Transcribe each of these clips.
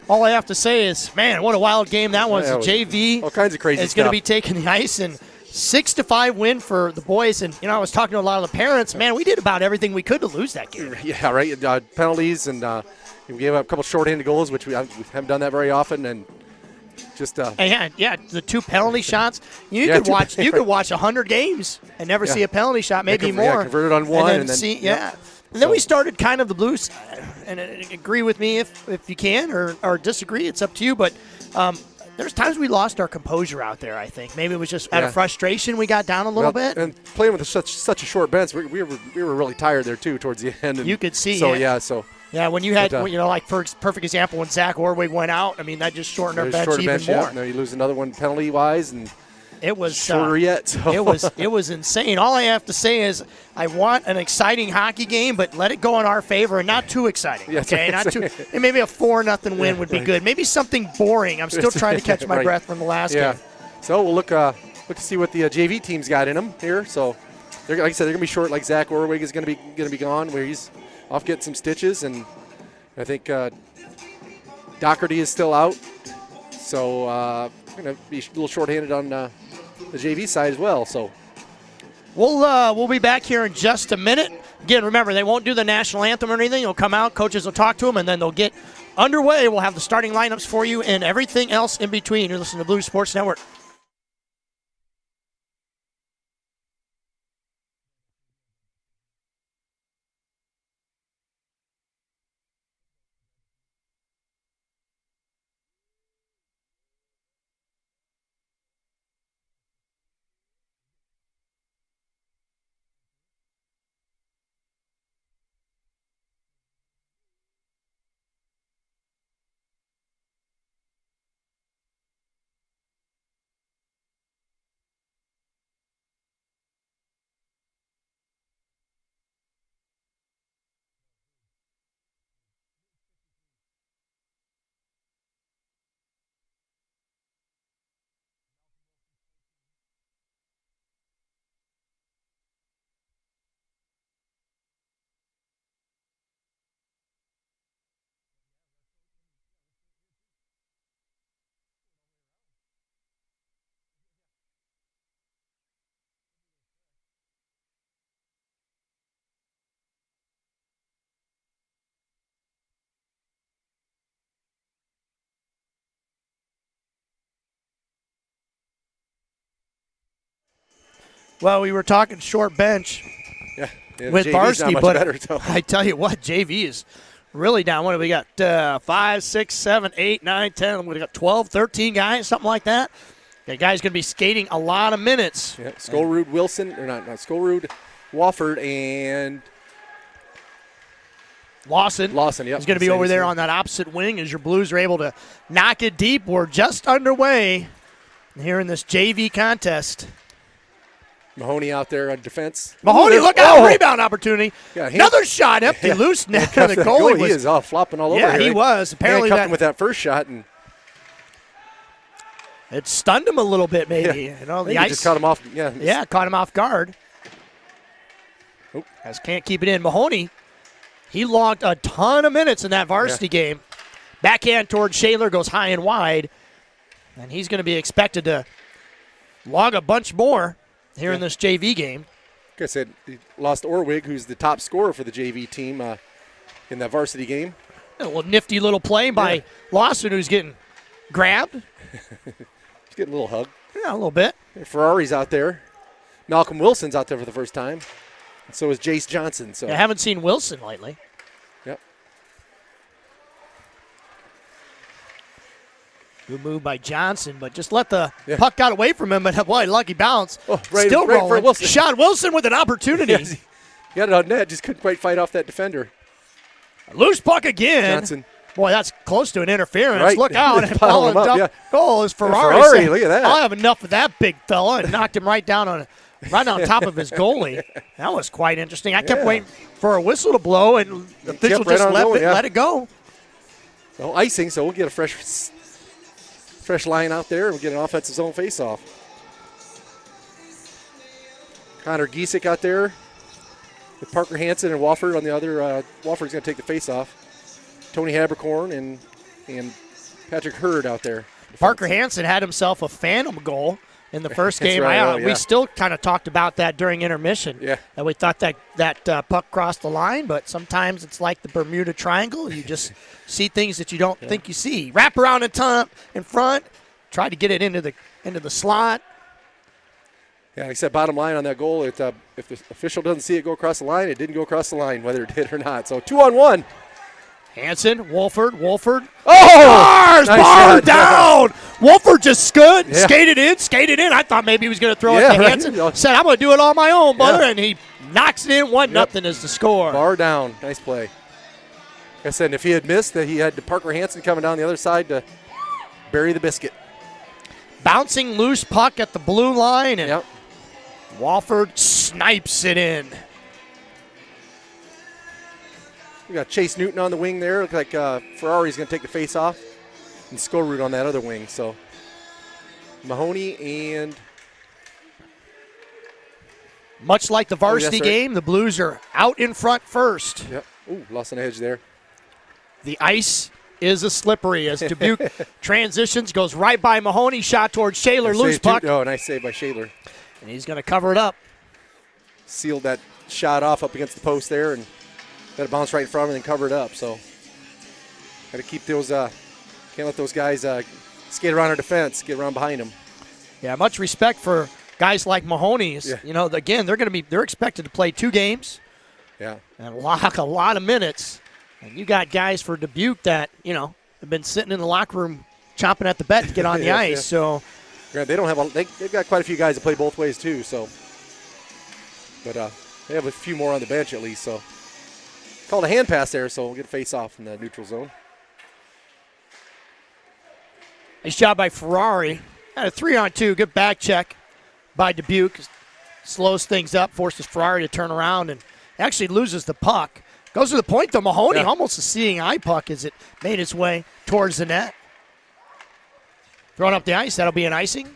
All I have to say is, man, what a wild game that was. Yeah, The JV all kinds of crazy is going to stuff. be taking the ice, and 6-5 win for the boys. And, I was talking to a lot of the parents. Man, we did about everything we could to lose that game. Yeah, right. Penalties, and we gave up a couple short-handed goals, which we haven't done that very often, and just yeah, the 2 penalty shots. You could watch 100 games and never see a penalty shot, maybe more. Yeah, converted on one, and then And then we started kind of the Blues, and agree with me if you can, or disagree. It's up to you. But there's times we lost our composure out there, I think. Maybe it was just out of frustration we got down a little bit. And playing with such a short bench, we were really tired there, too, towards the end. And you could see. Yeah, when you had, like perfect example, when Zach Orwig went out, I mean, that just shortened our bench even more. Yeah. Now you lose another one penalty-wise, and it was shorter yet. So. It was insane. All I have to say is I want an exciting hockey game, but let it go in our favor and not too exciting. Yeah, okay, not too. And maybe a 4-0 win would be good. Maybe something boring. I'm still trying to catch my breath from the last game. So we'll look to see what the JV team's got in them here. So, like I said, they're gonna be short. Like Zach Orwig is gonna be gone, where he's off getting some stitches, and I think Doherty is still out. So we're going to be a little shorthanded on the JV side as well. So we'll be back here in just a minute. Again, remember, they won't do the national anthem or anything. They'll come out, coaches will talk to them, and then they'll get underway. We'll have the starting lineups for you and everything else in between. You're listening to Blues Sports Network. Well, we were talking short bench with JV's varsity, not much but better, so. I tell you what, JV is really down. What do we got? 5, 6, 7, 8, 9, 10. We got 12, 13 guys, something like that. That guy's going to be skating a lot of minutes. Yeah, Skolrud, Wilson, or not Skolrud, Wofford, and Lawson, yep. He's going to be over there on that opposite wing as your Blues are able to knock it deep. We're just underway here in this JV contest. Mahoney out there on defense. Mahoney, look out, rebound opportunity. Yeah, another shot, empty, loose net. The goalie was, he is flopping all over here. Yeah, he was. Apparently handcuffed him with that first shot. And it stunned him a little bit, maybe. Yeah. The ice just caught him off. Yeah, caught him off guard. As can't keep it in. Mahoney, he logged a ton of minutes in that varsity game. Backhand towards Shaler, goes high and wide. And he's going to be expected to log a bunch more here in this JV game. Like I said, he lost Orwig, who's the top scorer for the JV team in that varsity game. A little nifty little play by Lawson, who's getting grabbed. He's getting a little hug. Yeah, a little bit. Ferrari's out there. Malcolm Wilson's out there for the first time. And so is Jace Johnson. So I haven't seen Wilson lately. Yep. Good move by Johnson, but just let the puck got away from him. But boy, lucky bounce. right Still rolling. for Wilson. Sean Wilson with an opportunity. He had it on net, just couldn't quite fight off that defender. Loose puck again. Johnson. Boy, that's close to an interference. Right. Look out. And piling him up, goal is Ferrari. Ferrari, look at that. I'll have enough of that big fella, and knocked him right on top of his goalie. That was quite interesting. I kept waiting for a whistle to blow, and the official just let it go. So icing, so we'll get a fresh line out there. We'll get an offensive zone faceoff. Connor Giesick out there with Parker Hansen and Wofford on the other. Wofford's going to take the faceoff. Tony Habercorn and Patrick Hurd out there. Parker Hansen had himself a phantom goal in the first game. Right. We still kind of talked about that during intermission. Yeah. And we thought that puck crossed the line, but sometimes it's like the Bermuda Triangle. You just see things that you don't think you see. Wrap around in front, try to get it into the slot. Yeah, like I said, bottom line on that goal, if the official doesn't see it go across the line, it didn't go across the line, whether it did or not. So 2-on-1. Hansen, Wolford. Oh! Bars! Bar down! Wolford just skated in. I thought maybe he was going to throw it to Hansen. Said, I'm going to do it on my own, brother. And he knocks it in. 1-0 is the score. Bar down. Nice play. Like I said, if he had missed, that he had Parker Hansen coming down the other side to bury the biscuit. Bouncing loose puck at the blue line. And Wolford snipes it in. We got Chase Newton on the wing there. Looks like Ferrari's going to take the face off. And Skorud on that other wing. So Mahoney and... Much like the varsity game, the Blues are out in front first. Yep. Ooh, lost an edge there. The ice is a slippery as Dubuque transitions, goes right by Mahoney, shot towards Shaler, loose puck. Oh, nice save by Shaler. And he's going to cover it up. Sealed that shot off up against the post there and got it bounce right in front of him and cover it up. So got to keep those, can't let those guys skate around our defense, get around behind them. Yeah, much respect for guys like Mahoney. Yeah. You know, again, they're expected to play 2 games. Yeah. And lock a lot of minutes. And you got guys for Dubuque that, have been sitting in the locker room chomping at the bit to get on the ice. So they don't have they've got quite a few guys that play both ways too. So, but they have a few more on the bench at least. So, called a hand pass there. So we'll get a face off in the neutral zone. nice job by Ferrari. Had a 3-on-2, good back check by Dubuque. Slows things up, forces Ferrari to turn around and actually loses the puck. Goes to the point, though. Mahoney almost a seeing eye puck as it made its way towards the net. Throwing up the ice. That'll be an icing.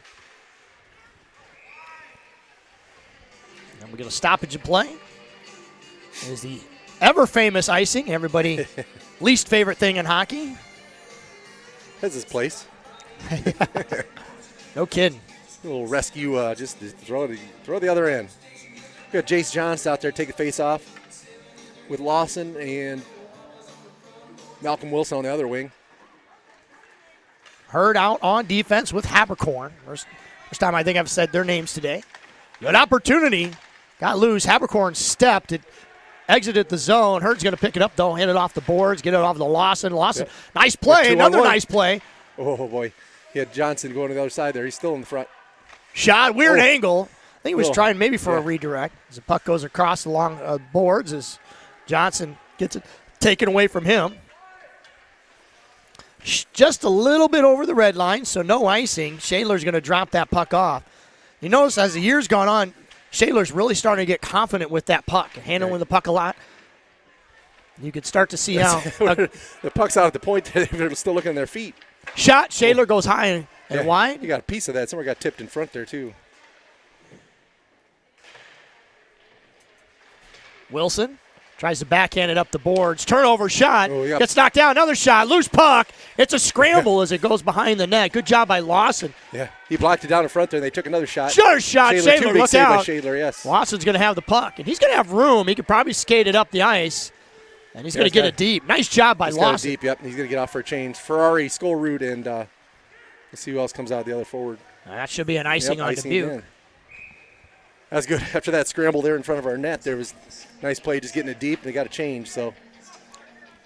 And we get a stoppage of play. Is the ever-famous icing. Everybody least favorite thing in hockey. That's his place. No kidding. A little rescue, just throw the other end. We got Jace Johnson out there take the face off with Lawson and Malcolm Wilson on the other wing. Hurd out on defense with Habercorn. First time I think I've said their names today. Good opportunity. Got loose. Habercorn stepped. It exited the zone. Hurd's going to pick it up, though. Hit it off the boards. Get it off to Lawson. Nice play. Another nice play. Oh, boy. He had Johnson going to the other side there. He's still in the front. Shot. Weird angle. I think he was trying maybe for a redirect. As the puck goes across along boards as Johnson gets it taken away from him. Just a little bit over the red line, so no icing. Shaler's going to drop that puck off. You notice as the year's gone on, Shaler's really starting to get confident with that puck and handling the puck a lot. You could start to see how the puck's out at the point. They're still looking at their feet. Shot. Shaler goes high and wide. You got a piece of that. Somewhere got tipped in front there, too. Wilson tries to backhand it up the boards. Turnover shot. Gets knocked down. Another shot. Loose puck. It's a scramble as it goes behind the net. Good job by Lawson. Yeah. He blocked it down in front there, and they took another shot. Sure shot. Shaler, look out. By Shaler, yes. Lawson's going to have the puck, and he's going to have room. He could probably skate it up the ice, and he's going to get it deep. Nice job by Lawson. Deep, yep. He's going to get off for a change. Ferrari, Skorud, and let's see who else comes out the other forward. That should be an icing on Dubuque. In. That was good. After that scramble there in front of our net, there was a nice play just getting it deep, and they got a change. So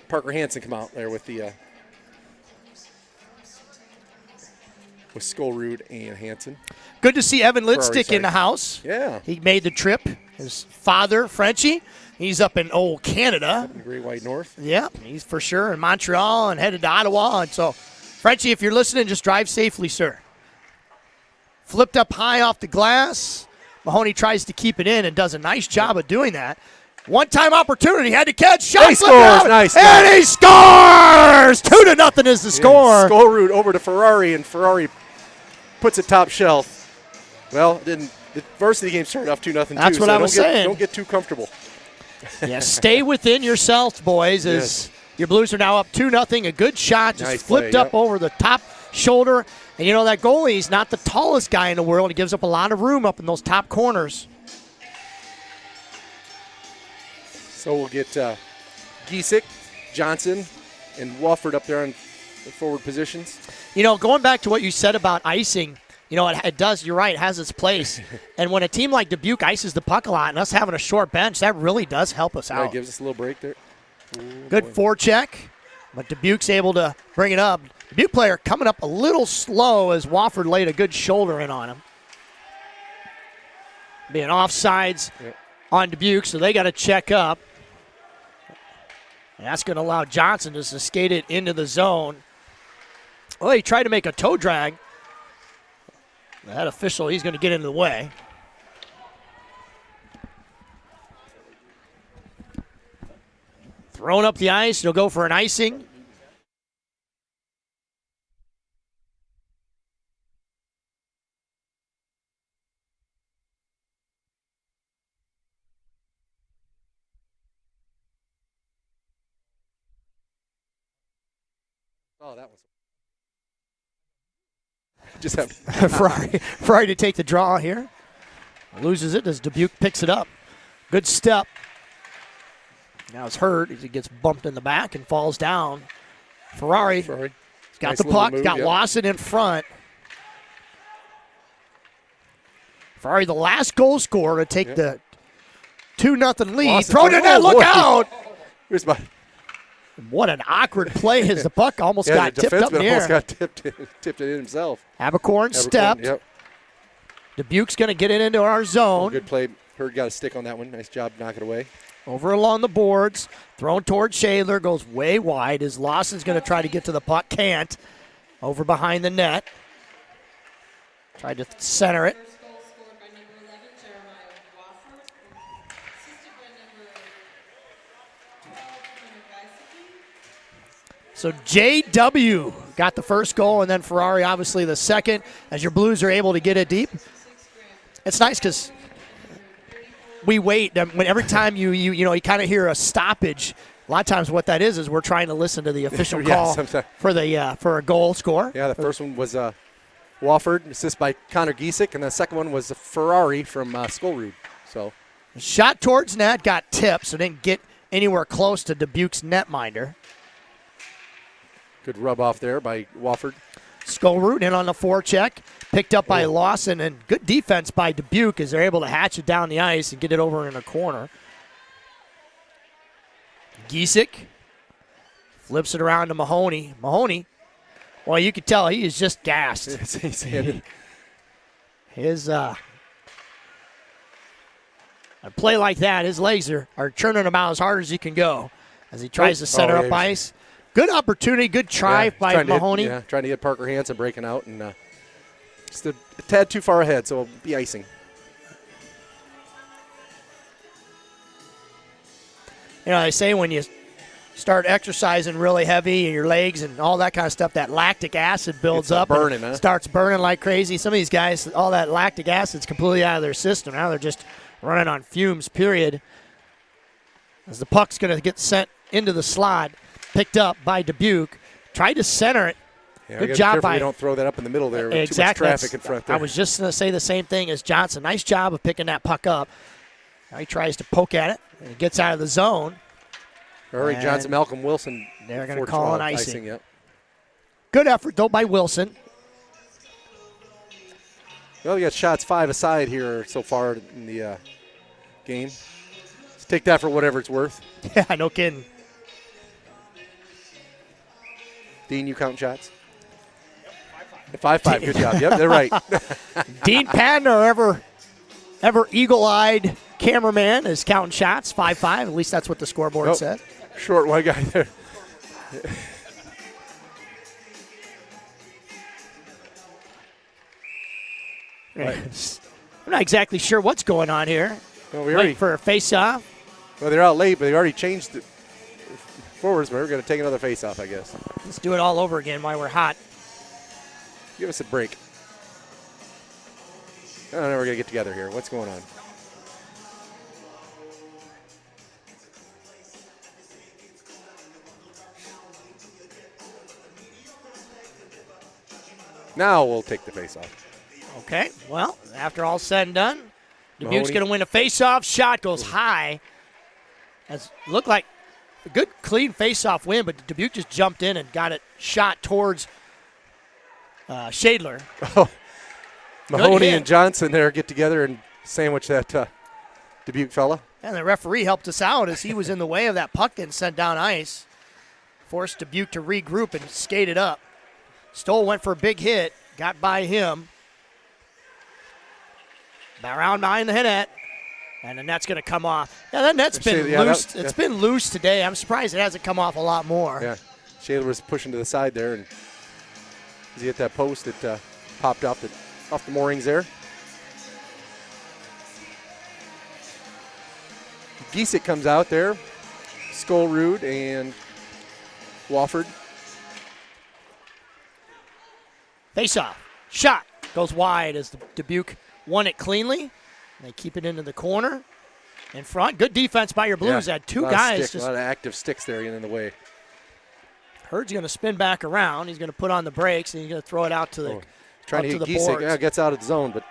Parker Hansen come out there with the with Skorud and Hansen. Good to see Evan Lidstick in the house. Yeah. He made the trip. His father, Frenchie, he's up in old Canada. Up in the Great White North. Yeah, he's for sure in Montreal and headed to Ottawa. And so, Frenchie, if you're listening, just drive safely, sir. Flipped up high off the glass. Mahoney tries to keep it in and does a nice job of doing that. One-time opportunity, had to catch, shot, he scores, nice. And he scores! 2-0 is the score. Skorud over to Ferrari, and Ferrari puts it top shelf. Well, the varsity game started off 2-0 too. That's what I was saying. Don't get too comfortable. Yeah, stay within yourselves, boys, as Your Blues are now up 2-0. A good shot, just Nice flipped play, up yep. over the top shoulder. And you know that goalie is not the tallest guy in the world. He gives up a lot of room up in those top corners. So we'll get Giesick, Johnson, and Wofford up there on the forward positions. You know, going back to what you said about icing, you know, it does, you're right, it has its place. And when a team like Dubuque ices the puck a lot and us having a short bench, that really does help us Yeah, out. it gives us a little break there. Good forecheck, but Dubuque's able to bring it up. Dubuque player coming up a little slow as Wofford laid a good shoulder in on him. Being offsides on Dubuque, so they got to check up. And that's going to allow Johnson just to skate it into the zone. Well, he tried to make a toe drag. That official, he's going to get into the way. Throwing up the ice, he'll go for an icing. Oh, that was just have Ferrari to take the draw here. Loses it as Dubuque picks it up. Good step. Now it's hurt as he gets bumped in the back and falls down. Ferrari's got Nice the little puck, move, got yep. Lawson in front. Ferrari, the last goal scorer to take the 2-0 lead. Lawson, Throw it in there, look boy. out! Here's my What an awkward play as the puck almost got the tipped up in the defenseman almost air. got tipped it in himself. Abercorn stepped. Yep. Dubuque's going to get it into our zone. Good play. Hurd got a stick on that one. Nice job knocking it away. Over along the boards. Thrown towards Shaler. Goes way wide as Lawson's going to try to get to the puck. Can't. Over behind the net. Tried to center it. First goal scored by number 11, Jeremiah Wofford, assisted by number 12, Connor Geisicky. So J.W. got the first goal, and then Ferrari obviously the second. As your Blues are able to get it deep. It's nice because we wait. When every time you kind of hear a stoppage, a lot of times what that is we're trying to listen to the official call for a goal score. Yeah, the first one was Wofford, assist by Connor Giesick, and the second one was a Ferrari from Skullroot. So Shot towards net, got tipped, so didn't get anywhere close to Dubuque's netminder. good rub off there by Wofford. Skullroot in on the forecheck, picked up by Lawson, and good defense by Dubuque as they're able to hatch it down the ice and get it over in a corner. Giesick flips it around to Mahoney. Mahoney, well, you could tell he is just gassed. His a play like that, his legs are churning about as hard as he can go as he tries to center up ice. Good opportunity, good try by Mahoney. Trying to get Parker Hansen breaking out, and just a tad too far ahead, so it'll be icing. You know, they say when you start exercising really heavy and your legs and all that kind of stuff, that lactic acid builds up burning, and starts burning like crazy. Some of these guys, all that lactic acid's completely out of their system. Now they're just running on fumes, period. As the puck's going to get sent into the slot, picked up by Dubuque, tried to center it. Yeah, good job by. You don't throw that up in the middle there with exactly. too much traffic in front there. I was just going to say the same thing as Johnson. Nice job of picking that puck up. Now he tries to poke at it, and it gets out of the zone. Hurry, Johnson, Malcolm Wilson. They're going to call an icing. Yep. Good effort, though, by Wilson. Well, we got shots 5 aside here so far in the game. Let's take that for whatever it's worth. Yeah, no kidding. Dean, you count shots? 5-5. Good job. Yep, they're right. Dean Patton, our ever eagle-eyed cameraman, is counting shots. 5-5. At least that's what the scoreboard said. Short white guy there. Right. I'm not exactly sure what's going on here. Well, Waiting for a face-off. Well, they're out late, but they already changed it forwards, but we're going to take another face-off, I guess. Let's do it all over again while we're hot. Give us a break. I don't know, we're going to get together here. What's going on? Now we'll take the face off. Okay, well, after all said and done, Dubuque's Mahoney. going to win a face-off. Shot goes high. As looked like a good, clean face-off win, but Dubuque just jumped in and got it shot towards Shadler. Mahoney hit. and Johnson there get together and sandwich that Dubuque fella. And the referee helped us out as he was in the way of that puck getting sent down ice. Forced Dubuque to regroup and skate it up. Stoll went for a big hit, got by him. Around behind the net, and the net's going to come off. Yeah, that net's been loose. It's been loose today. I'm surprised it hasn't come off a lot more. Yeah, Shayla was pushing to the side there, and as he hit that post, it popped off the moorings there. Giesick comes out there, Skullrood and Wofford. Face off. Shot goes wide as the Dubuque won it cleanly. They keep it into the corner. In front. Good defense by your Blues. Had two guys. A lot of active sticks there in the way. Hurd's going to spin back around. He's going to put on the brakes, and he's going to throw it out to the trying to hit Giesick. Yeah, gets out of the zone, but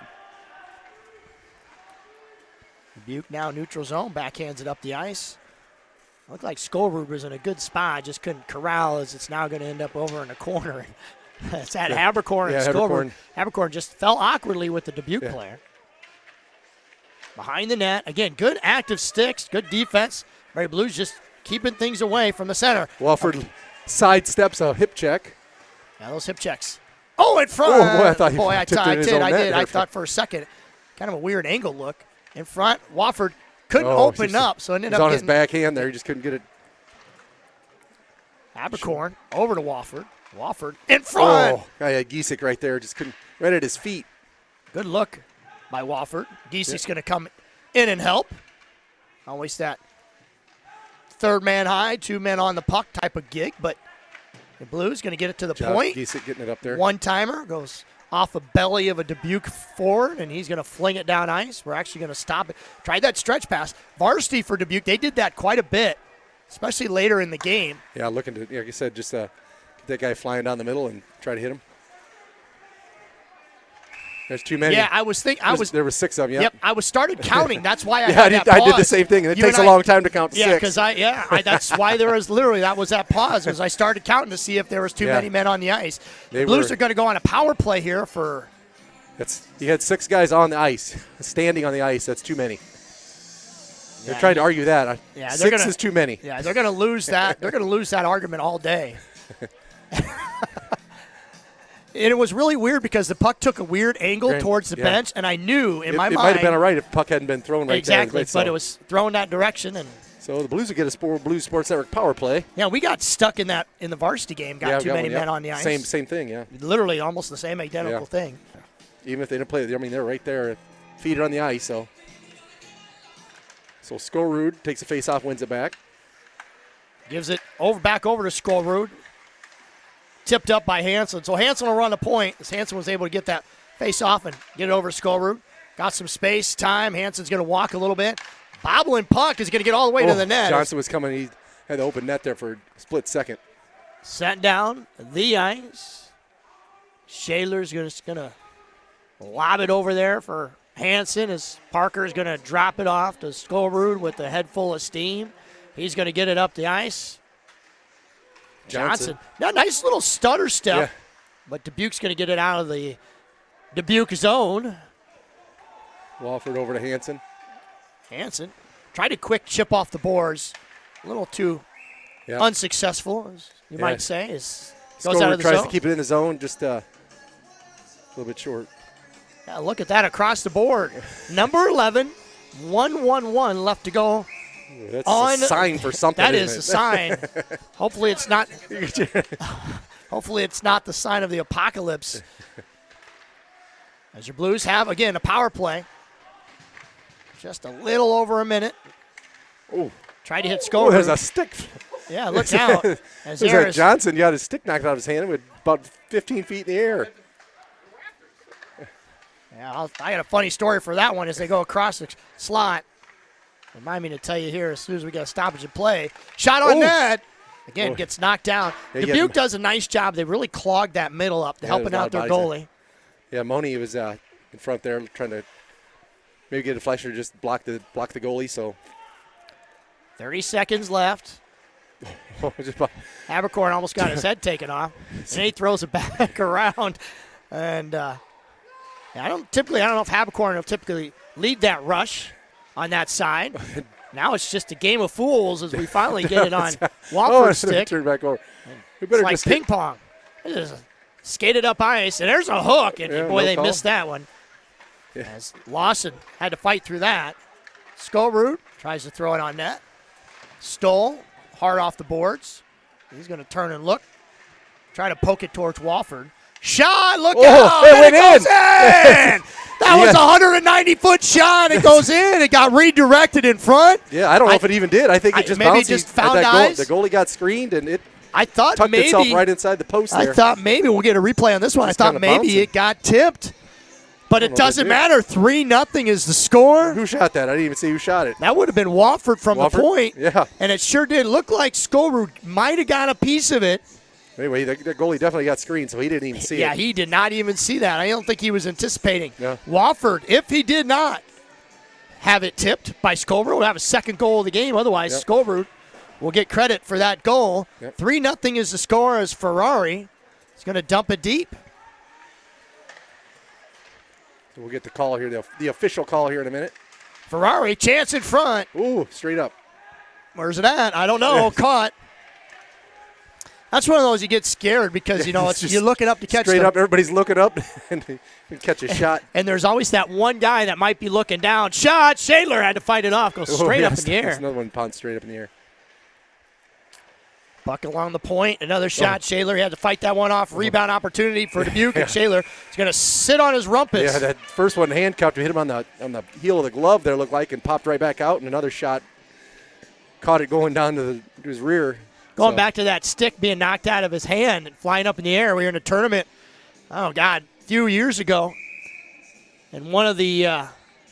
Dubuque now neutral zone. Backhands it up the ice. Looked like Skullroot was in a good spot. Just couldn't corral as it's now going to end up over in the corner. It's at Habercorn and Skullroot. Habercorn just fell awkwardly with the Dubuque player. Behind the net. Again, good active sticks, good defense. Mary Blues just keeping things away from the center. Wofford sidesteps a hip check. Yeah, those hip checks. Oh, in front. Oh, boy, I thought he tipped it in his own net there. I thought for a second. Kind of a weird angle look. In front, Wofford couldn't open up, so it ended up on getting his backhand there. He just couldn't get it. Habercorn over to Wofford. Wofford in front. Oh, yeah, Giesick right there. Just couldn't, right at his feet. Good look by Wofford. Giesick's going to come in and help. Always that third man high, two men on the puck type of gig, but the Blues going to get it to the point. Giesick getting it up there. One-timer goes off the belly of a Dubuque forward, and he's going to fling it down ice. We're actually going to stop it. Tried that stretch pass. Varsity for Dubuque, they did that quite a bit, especially later in the game. Yeah, looking to, like I said, just get that guy flying down the middle and try to hit him. There's too many. Yeah, I was thinking. There were six of them. Yep, I was started counting. That's why I yeah, had that pause. I did the same thing. It takes a long time to count yeah, six. Because that's why there was literally that was that pause. As I started counting to see if there was too many men on the ice. The Blues are going to go on a power play here for. You had six guys on the ice, standing on the ice. That's too many. They're trying to argue that. Yeah, six is too many. Yeah, they're going to lose that. They're going to lose that argument all day. And it was really weird because the puck took a weird angle towards the bench, and I knew in my mind. It might have been all right if the puck hadn't been thrown right there. Exactly, but it was thrown that direction. And so the Blues would get a Blues Sports Network power play. Yeah, we got stuck in that in the varsity game, got too many men on the ice. Same thing, yeah. Literally almost the same identical thing. Even if they didn't play, I mean, they're right there, feet on the ice. So Skullrood takes a face-off, wins it back. Gives it back over to Skullrood. Tipped up by Hansen. So Hansen will run the point as Hansen was able to get that face-off and get it over to Skullrood. Got some space, time. Hansen's going to walk a little bit. Bobbling puck is going to get all the way to the net. Johnson was coming. He had the open net there for a split second. Sent down the ice. Shaler's going to lob it over there for Hansen as Parker's going to drop it off to Skullrood with a head full of steam. He's going to get it up the ice. Johnson. Now, nice little stutter step, but Dubuque's going to get it out of the Dubuque zone. Wofford over to Hansen. Hansen tried a quick chip off the boards. A little too unsuccessful, as you might say. Goes out of the tries zone. To keep it in the zone, just a little bit short. Yeah, look at that across the board. Number 11, 1-1-1 left to go. That's a sign for something. That is a sign. Hopefully it's not. Hopefully it's not the sign of the apocalypse. As your Blues have again a power play. Just a little over a minute. Oh, tried to hit Skullroot. Oh, there's a stick. Yeah, look out. As there's Johnson got his stick knocked out of his hand with about 15 feet in the air. Yeah, I got a funny story for that one as they go across the slot. Remind me to tell you here as soon as we get a stoppage of play. Shot on net. Again, gets knocked down. Yeah, you Dubuque got- does a nice job. They really clogged that middle up, Yeah, helping there's a lot out of their bodies goalie. Yeah, Moni was in front there trying to maybe get a flasher, just block the goalie. So 30 seconds left. just about- Habercorn almost got his head taken off, and he throws it back around. And I don't know if Habercorn will typically lead that rush on that side. Now it's just a game of fools as we finally get it on Wofford's stick. Turn back over. We It's better like just ping pong. It just skated up ice, and there's a hook, and Yeah, boy, no they call. missed that one. Yeah. As Lawson had to fight through that. Skolrud tries to throw it on net. Stoll, hard off the boards. He's going to turn and look. Try to poke it towards Wofford. Shot, look out! it and went it goes in. in! That was a 190-foot shot. It goes in. It got redirected in front. Yeah, I don't know if it even did. I think it just maybe it bounced. just He- found that eyes? The goalie got screened, and it I thought tucked maybe itself right inside the post there. I thought maybe we'll get a replay on this one. I Just thought kinda maybe bouncing. it got tipped, but it know what doesn't it did. matter. 3-0 is the score. Who shot that? I didn't even see who shot it. That would have been Wofford from the Wofford? point. Yeah. And it sure did look like Skolrud might have got a piece of it. Anyway, the goalie definitely got screened, so he didn't even see Yeah, it. he did not even see that. I don't think he was anticipating. Yeah. Wofford, if he did not have it tipped by Skolrud, will have a second goal of the game. Otherwise, Yep. Skolrud will get credit for that goal. Yep. 3-0 is the score as Ferrari is going to dump it deep. So we'll get the call here, the official call here in a minute. Ferrari, chance in front. Ooh, straight up. Where's it at? I don't know. Caught. That's one of those you get scared because, you know, It's just you're looking up to catch Straight the- up, everybody's looking up and you catch a shot. And there's always that one guy that might be looking down. Shot. Shadler had to fight it off. Goes straight Oh, up yes, in the There's air. another one pounced straight up in the air. Buck along the point. Another shot. Shaler had to fight that one off. Rebound opportunity for Dubuque. And Shaler is going to sit on his rumpus. Yeah, that first one handcuffed, hit him on the heel of the glove there, looked like, and popped right back out. And another shot caught it going down to his rear. Going So, back to that stick being knocked out of his hand and flying up in the air. We were in a tournament, oh, God, a few years ago. And one of the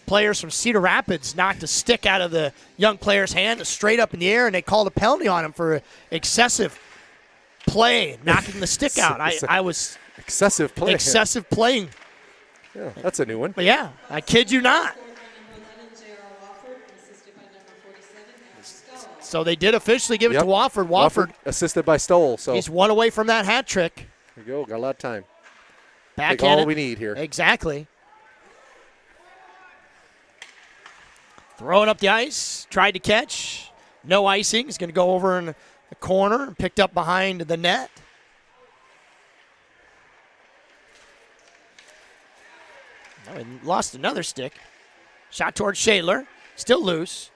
players from Cedar Rapids knocked a stick out of the young player's hand straight up in the air, and they called a penalty on him for excessive play, knocking the stick out. I was excessive play. excessive playing. Yeah, that's a new one. But, yeah, I kid you not. Scored by number 11, J.R. Wofford, and assisted by number 47, Matt Stoll. So they did officially give it Yep. to Wofford. Wofford, assisted by Stoll. So he's one away from that hat trick. there you go. Got a lot of time. Take Backhand all it. we need here. Exactly. Throwing up the ice, tried to catch. No icing. He's going to go over in the corner and picked up behind the net. Oh, and lost another stick. Shot towards Shadler. Still loose.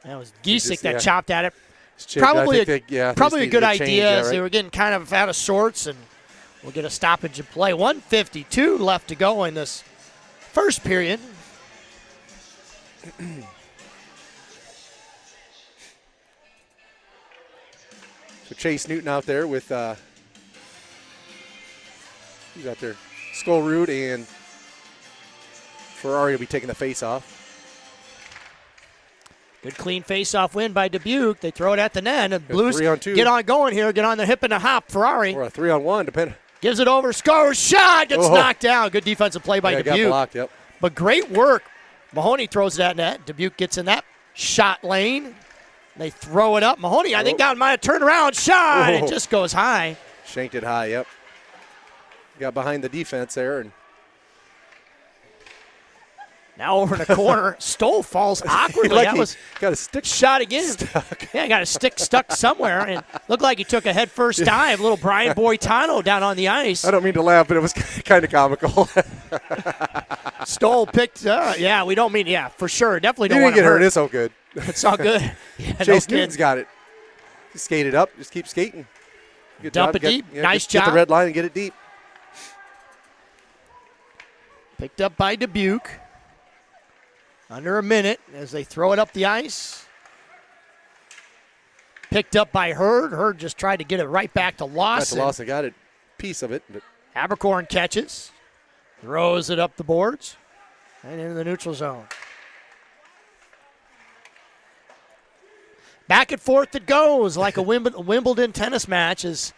That was Giesick just- that yeah. chopped at it. Chip, Probably I think they just probably a needed good to idea change, as yeah, they right? were getting kind of out of sorts, and we'll get a stoppage in play. 1:52 left to go in this first period. So Chase Newton out there with who's out there? Skolrud and Ferrari will be taking the face off. Good clean face-off win by Dubuque. They throw it at the net, and Blues 3-on-2. get on going here, get on the hip and a hop. Ferrari Or a 3-on-1, depending. gives it over, scores, shot, gets Oh. knocked down. Good defensive play by Yeah, got Dubuque. blocked. Yep. But great work. Mahoney throws it at net. Dubuque gets in that shot lane. They throw it up. Mahoney, I think, might have turned around. Shot. Oh. It just goes high. Shanked it high. Yep. Got behind the defense there, and Now over in the corner. Stoll falls awkwardly. like That he was got a stick shot again. stuck. Yeah, got a stick stuck somewhere. And looked like he took a head first dive. Little Brian Boitano down on the ice. I don't mean to laugh, but it was kind of comical. Stoll picked. Yeah, we don't mean. Yeah, for sure. Definitely He don't didn't want get to hurt. hurt. It's all good. It's all good. Yeah, no Chase kidding. Newton's got it. Just skate it up. Just keep skating. Good Dump job. it deep. Nice Get the job. red line and get it deep. Picked up by Dubuque. Under a minute as they throw it up the ice. Picked up by Hurd. Hurd just tried to get it right back to Got Lawson. the loss. I got it. Piece of it. But Abercorn catches. Throws it up the boards. And into the neutral zone. back and forth it goes like a Wimbledon tennis match as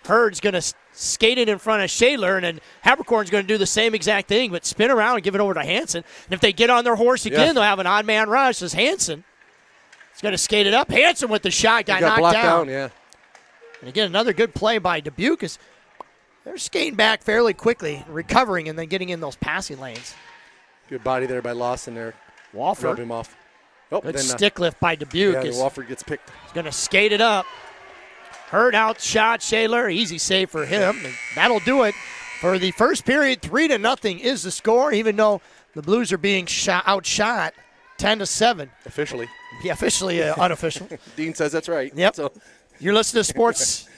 Hurd's going to skate it in front of Shaler, and then Habercorn's going to do the same exact thing, but spin around and give it over to Hansen. And if they get on their horse again, they'll have an odd man rush as Hansen is going to skate it up. Hansen with the shot got knocked blocked down. Yeah. And again, another good play by Dubuque is they're skating back fairly quickly, recovering, and then getting in those passing lanes. Good body there by Lawson there. Walford. Rub him off. Oh, Good then, stick lift by Dubuque. Yeah, Is Walford gets picked. going to skate it up. Hurd outshot Shaler. Easy save for him. And that'll do it for the first period. 3-0 is the score, even though the Blues are being outshot 10-7. Officially. Yeah, officially unofficial. Dean says that's right. Yep. So. You're listening to Sports.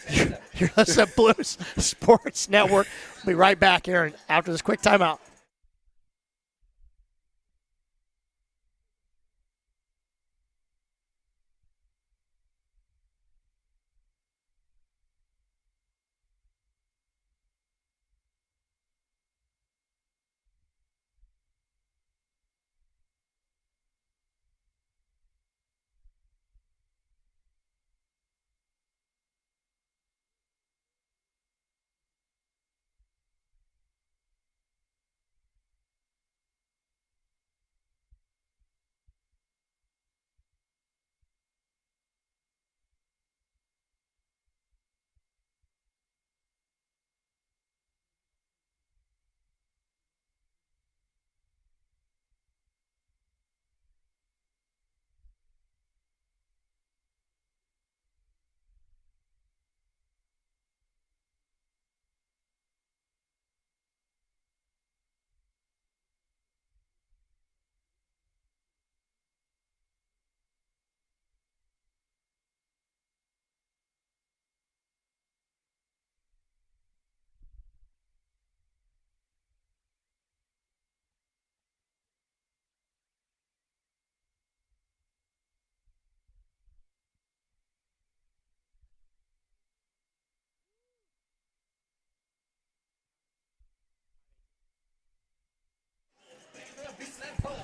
You're listening to Blues Sports Network. We'll be right back here after this quick timeout.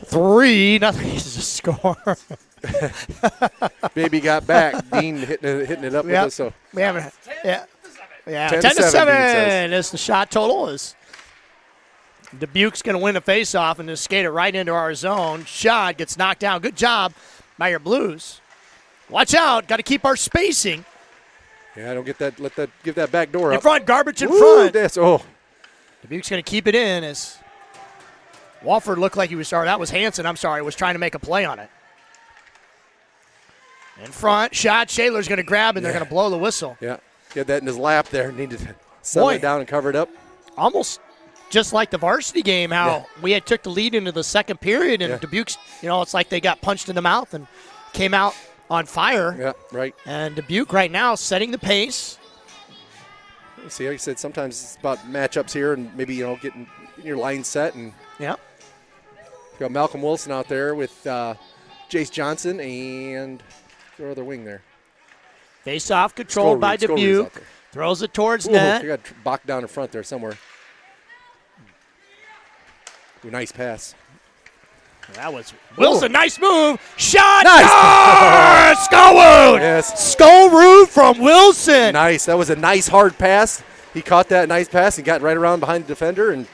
Three, nothing is the score. Baby got back. Dean hitting it up with us. So we haven't. Yeah. 10-7, 10-7 is the shot total. Is Dubuque's going to win the faceoff and just skate it right into our zone. Shot gets knocked down. Good job by your Blues. Watch out. Got to keep our spacing. Yeah, don't get that. Give that back door up. In front, garbage in Ooh, front. Dubuque's going to keep it in as Walford looked like he was sorry. That was Hansen. I'm sorry. Was trying to make a play on it. In front, shot. Shaler's going to grab, and they're going to blow the whistle. Yeah, he had that in his lap there. Needed to settle it down and cover it up. Almost just like the varsity game, how we had took the lead into the second period, and Dubuque's, it's like they got punched in the mouth and came out on fire. Yeah, right. And Dubuque right now setting the pace. See, like I said, sometimes it's about matchups here and maybe, getting your line set. And yeah. You got Malcolm Wilson out there with Jace Johnson and their other wing there. Face off controlled by Dubuque. Throws it towards net. You got Bach down in front there somewhere. Ooh, nice pass. That was Wilson. Nice move. Shot. Nice. Skull-root. Yes. Skull-root from Wilson. Nice. That was a nice hard pass. He caught that nice pass and got right around behind the defender and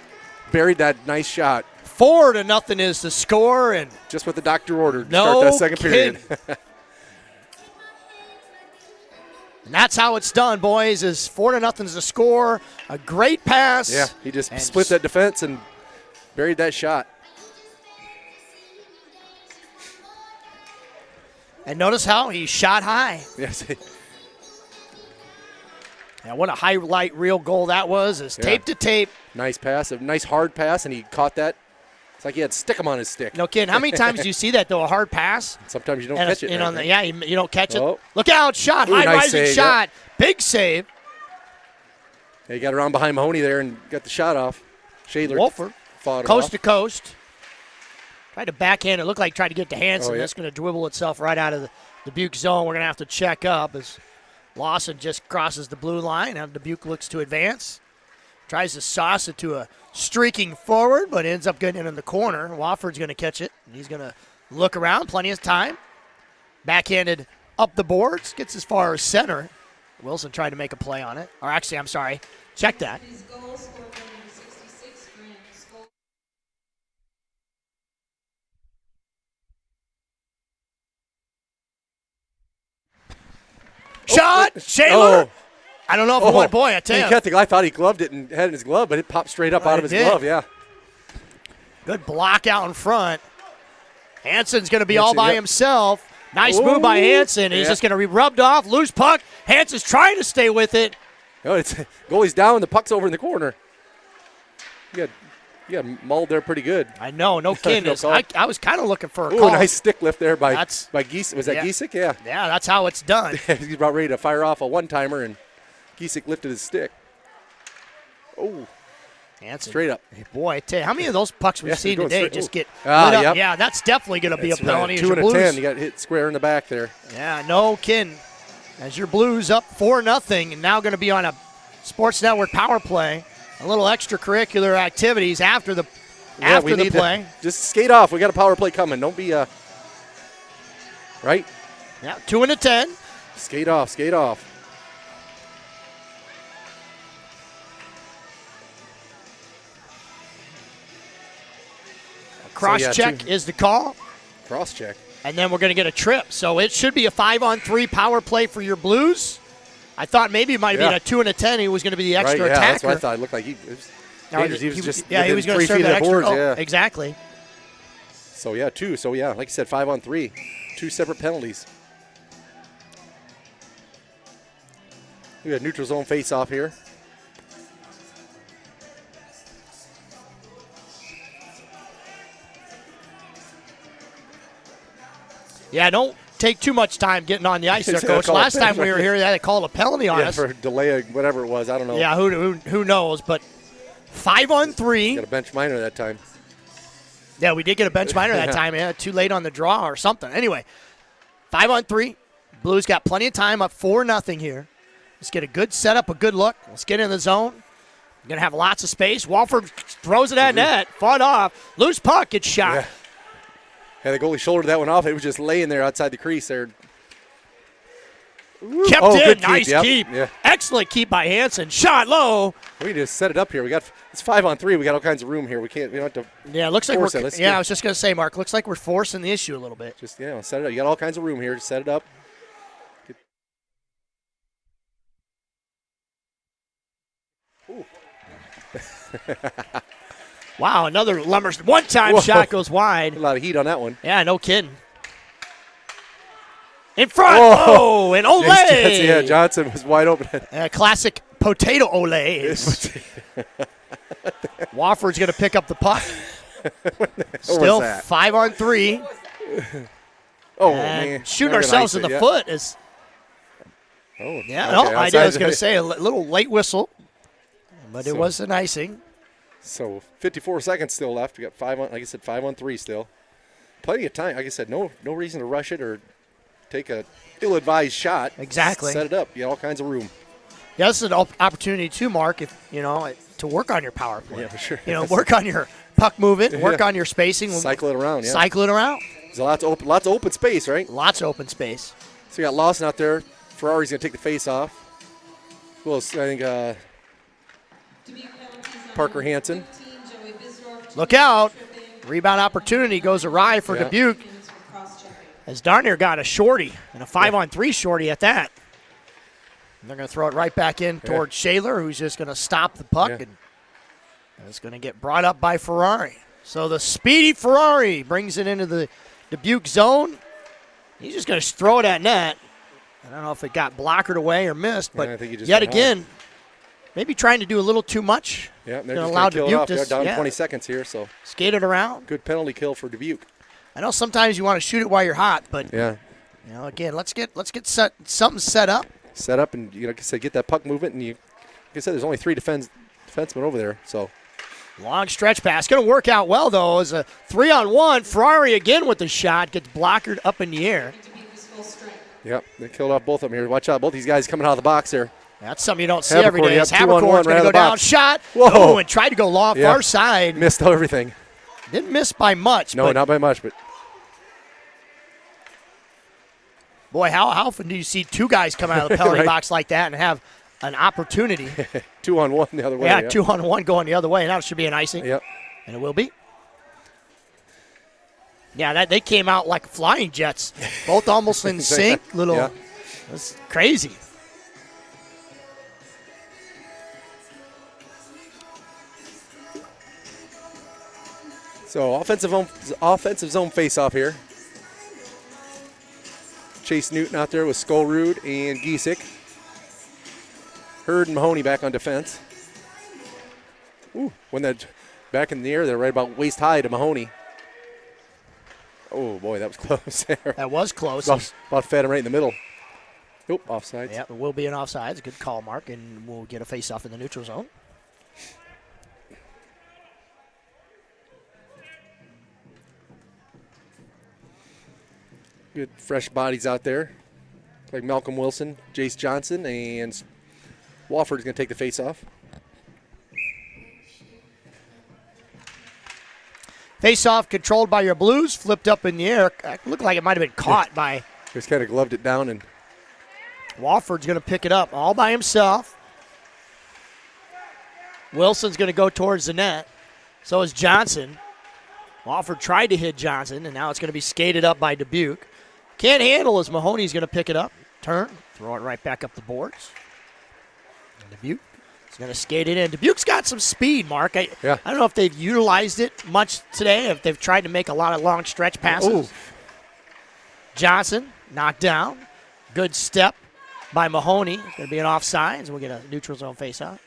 buried that nice shot. 4-0 is the score, and just what the doctor ordered to start that second period. And that's how it's done, boys, is 4-0 is the score. A great pass. Yeah, he just split that defense and buried that shot. And notice how he shot high. Yes. Yeah, what a highlight reel goal that was. Is tape to tape. Nice pass, a nice hard pass, and he caught that. It's like he had stickum on his stick. No kidding. How many times do you see that, though, a hard pass? Sometimes you don't catch it. You don't catch it. Look out, shot, high nice rising save, shot. Big save. Yeah, he got around behind Mahoney there and got the shot off. Shadler Wolford, fought coast off. to coast. Tried to backhand. It looked like tried to get to Hansen. Oh, yeah. That's going to dribble itself right out of the Dubuque zone. We're going to have to check up as Lawson just crosses the blue line. Now Dubuque looks to advance. Tries to sauce it to a streaking forward, but ends up getting it in the corner. Wofford's going to catch it. And he's going to look around. Plenty of time. Backhanded up the boards, gets as far as center. Wilson tried to make a play on it. Or actually, I'm sorry. Check that. His goal scored by number 66, Grant Skull. Shot! Shaler! I don't know if it went. Boy, I tell you. I thought he gloved it and had it in his glove, but it popped straight up out of his glove, yeah. Good block out in front. Hansen's going to be all by himself. Nice move by Hansen. He's just going to be rubbed off. Loose puck. Hansen's trying to stay with it. No, it's goalie's down. The puck's over in the corner. You got mauled there pretty good. I know. No kidding. I was kind of looking for a Ooh, call. nice stick lift there by Giesick. Was that Giesick? Yeah. Yeah, that's how it's done. He's about ready to fire off a one-timer, and Giesick lifted his stick. Oh. Hansen. Straight up. Hey, boy, I tell you, how many of those pucks we've seen today just get lit up? Yep. Yeah, that's definitely going to be a penalty. 2 and a 10. You got hit square in the back there. Yeah, no kidding. As your Blues up 4-0, and now going to be on a Sports Network power play. A little extracurricular activities after the play. Just skate off. We got a power play coming. Don't be right. Yeah, 2 and a 10. Skate off. Skate off. Cross-check is the call. Cross-check. And then we're going to get a trip. So it should be a 5-on-3 power play for your Blues. I thought maybe it might have been a 2 and a 10. He was going to be the extra attacker. That's what I thought. It looked like he was just he was going to serve that extra boards, goal. Exactly. So, yeah, 2. So, yeah, like you said, 5-on-3. 2 separate penalties. We got neutral zone face-off here. Yeah, don't take too much time getting on the ice there, Coach. Last time we were here, they called a penalty on us. For delay, whatever it was. I don't know. Yeah, who knows? But 5-on-3. Got a bench minor that time. Yeah, we did get a bench minor that time. Yeah, too late on the draw or something. Anyway, 5-on-3. Blues got plenty of time, up 4-0 here. Let's get a good setup, a good look. Let's get in the zone. We're going to have lots of space. Walford throws it at net. Fought off. Loose puck gets shot. Yeah. Yeah, the goalie shouldered that one off. It was just laying there outside the crease there. Kept in. Nice keep. Yeah. Excellent keep by Hansen. Shot low. We just set it up here. It's 5-on-3. We got all kinds of room here. We don't have to. Yeah, it looks like we're. I was just gonna say, Mark. Looks like we're forcing the issue a little bit. Just set it up. You got all kinds of room here. Just set it up. Ooh. Wow, another Lumberson. One-time shot goes wide. A lot of heat on that one. Yeah, no kidding. In front. Oh, and Ole. Yeah, Johnson was wide open. Classic potato Ole's. Wofford's going to pick up the puck. Still 5-on-3. Oh, and man. shooting ourselves in the foot is. Oh, yeah, okay. no, I was going to say a little late whistle, but it was an icing. So 54 seconds still left. We got 5-on-3 still. Plenty of time. Like I said, no reason to rush it or take a ill-advised shot. Exactly. Set it up. You got all kinds of room. Yeah, this is an opportunity too, Mark, to work on your power play. Yeah, for sure. Work on your puck movement, work on your spacing. Cycle it around, yeah. Cycle it around. There's lots of open space, right? Lots of open space. So you got Lawson out there. Ferrari's going to take the face off. Well, I think Parker Hansen. Look out. Rebound opportunity goes awry for Dubuque. As Darnier got a shorty, and a 5-on-3 shorty at that. And they're going to throw it right back in towards Shaler, who's just going to stop the puck. And it's going to get brought up by Ferrari. So the speedy Ferrari brings it into the Dubuque zone. He's just going to throw it at net. I don't know if it got blockered away or missed, but I think he just yet again, maybe trying to do a little too much. Yeah, they're just going to kill it off. They're down 20 seconds here, so. Skate it around. Good penalty kill for Dubuque. I know sometimes you want to shoot it while you're hot, but again, let's get something set up. Set up and like I said, get that puck movement, and like I said, there's only 3 defensemen over there, so. Long stretch pass. Going to work out well, though, as a 3-on-1. Ferrari again with the shot. Gets blockered up in the air. Yep, they killed off both of them here. Watch out, both these guys coming out of the box here. That's something you don't see every day. Habercorn's going to go down. Shot. Whoa. Oh, and tried to go long, far side. Missed everything. Didn't miss by much. No, not by much, but. Boy, how often do you see two guys come out of the penalty Right. box like that and have an opportunity? 2-on-1 the other way. Yeah, 2-on-1 going the other way. Now it should be an icing. Yep. And it will be. Yeah, they came out like flying jets, both almost in sync. Little, Yeah. that's crazy. So offensive zone face-off here. Chase Newton out there with Skullrood and Giesick. Hurd and Mahoney back on defense. Ooh, when that back in the air, they're right about waist high to Mahoney. Oh boy, that was close there. That was close. About fed him right in the middle. Nope, offsides. Yeah, it will be an offsides. Good call, Mark, and we'll get a face-off in the neutral zone. Good fresh bodies out there, like Malcolm Wilson, Jace Johnson, and Wofford's going to take the face-off. Face-off controlled by your Blues, flipped up in the air. Looked like it might have been caught by Just kind of gloved it down, and Wofford's going to pick it up all by himself. Wilson's going to go towards the net. So is Johnson. Wofford tried to hit Johnson, and now it's going to be skated up by Dubuque. Can't handle as Mahoney's going to pick it up, turn, throw it right back up the boards. And Dubuque is going to skate it in. Dubuque's got some speed, Mark. I don't know if they've utilized it much today, if they've tried to make a lot of long stretch passes. Ooh. Johnson knocked down. Good step by Mahoney. It's going to be an offsides. We'll get a neutral zone face-off.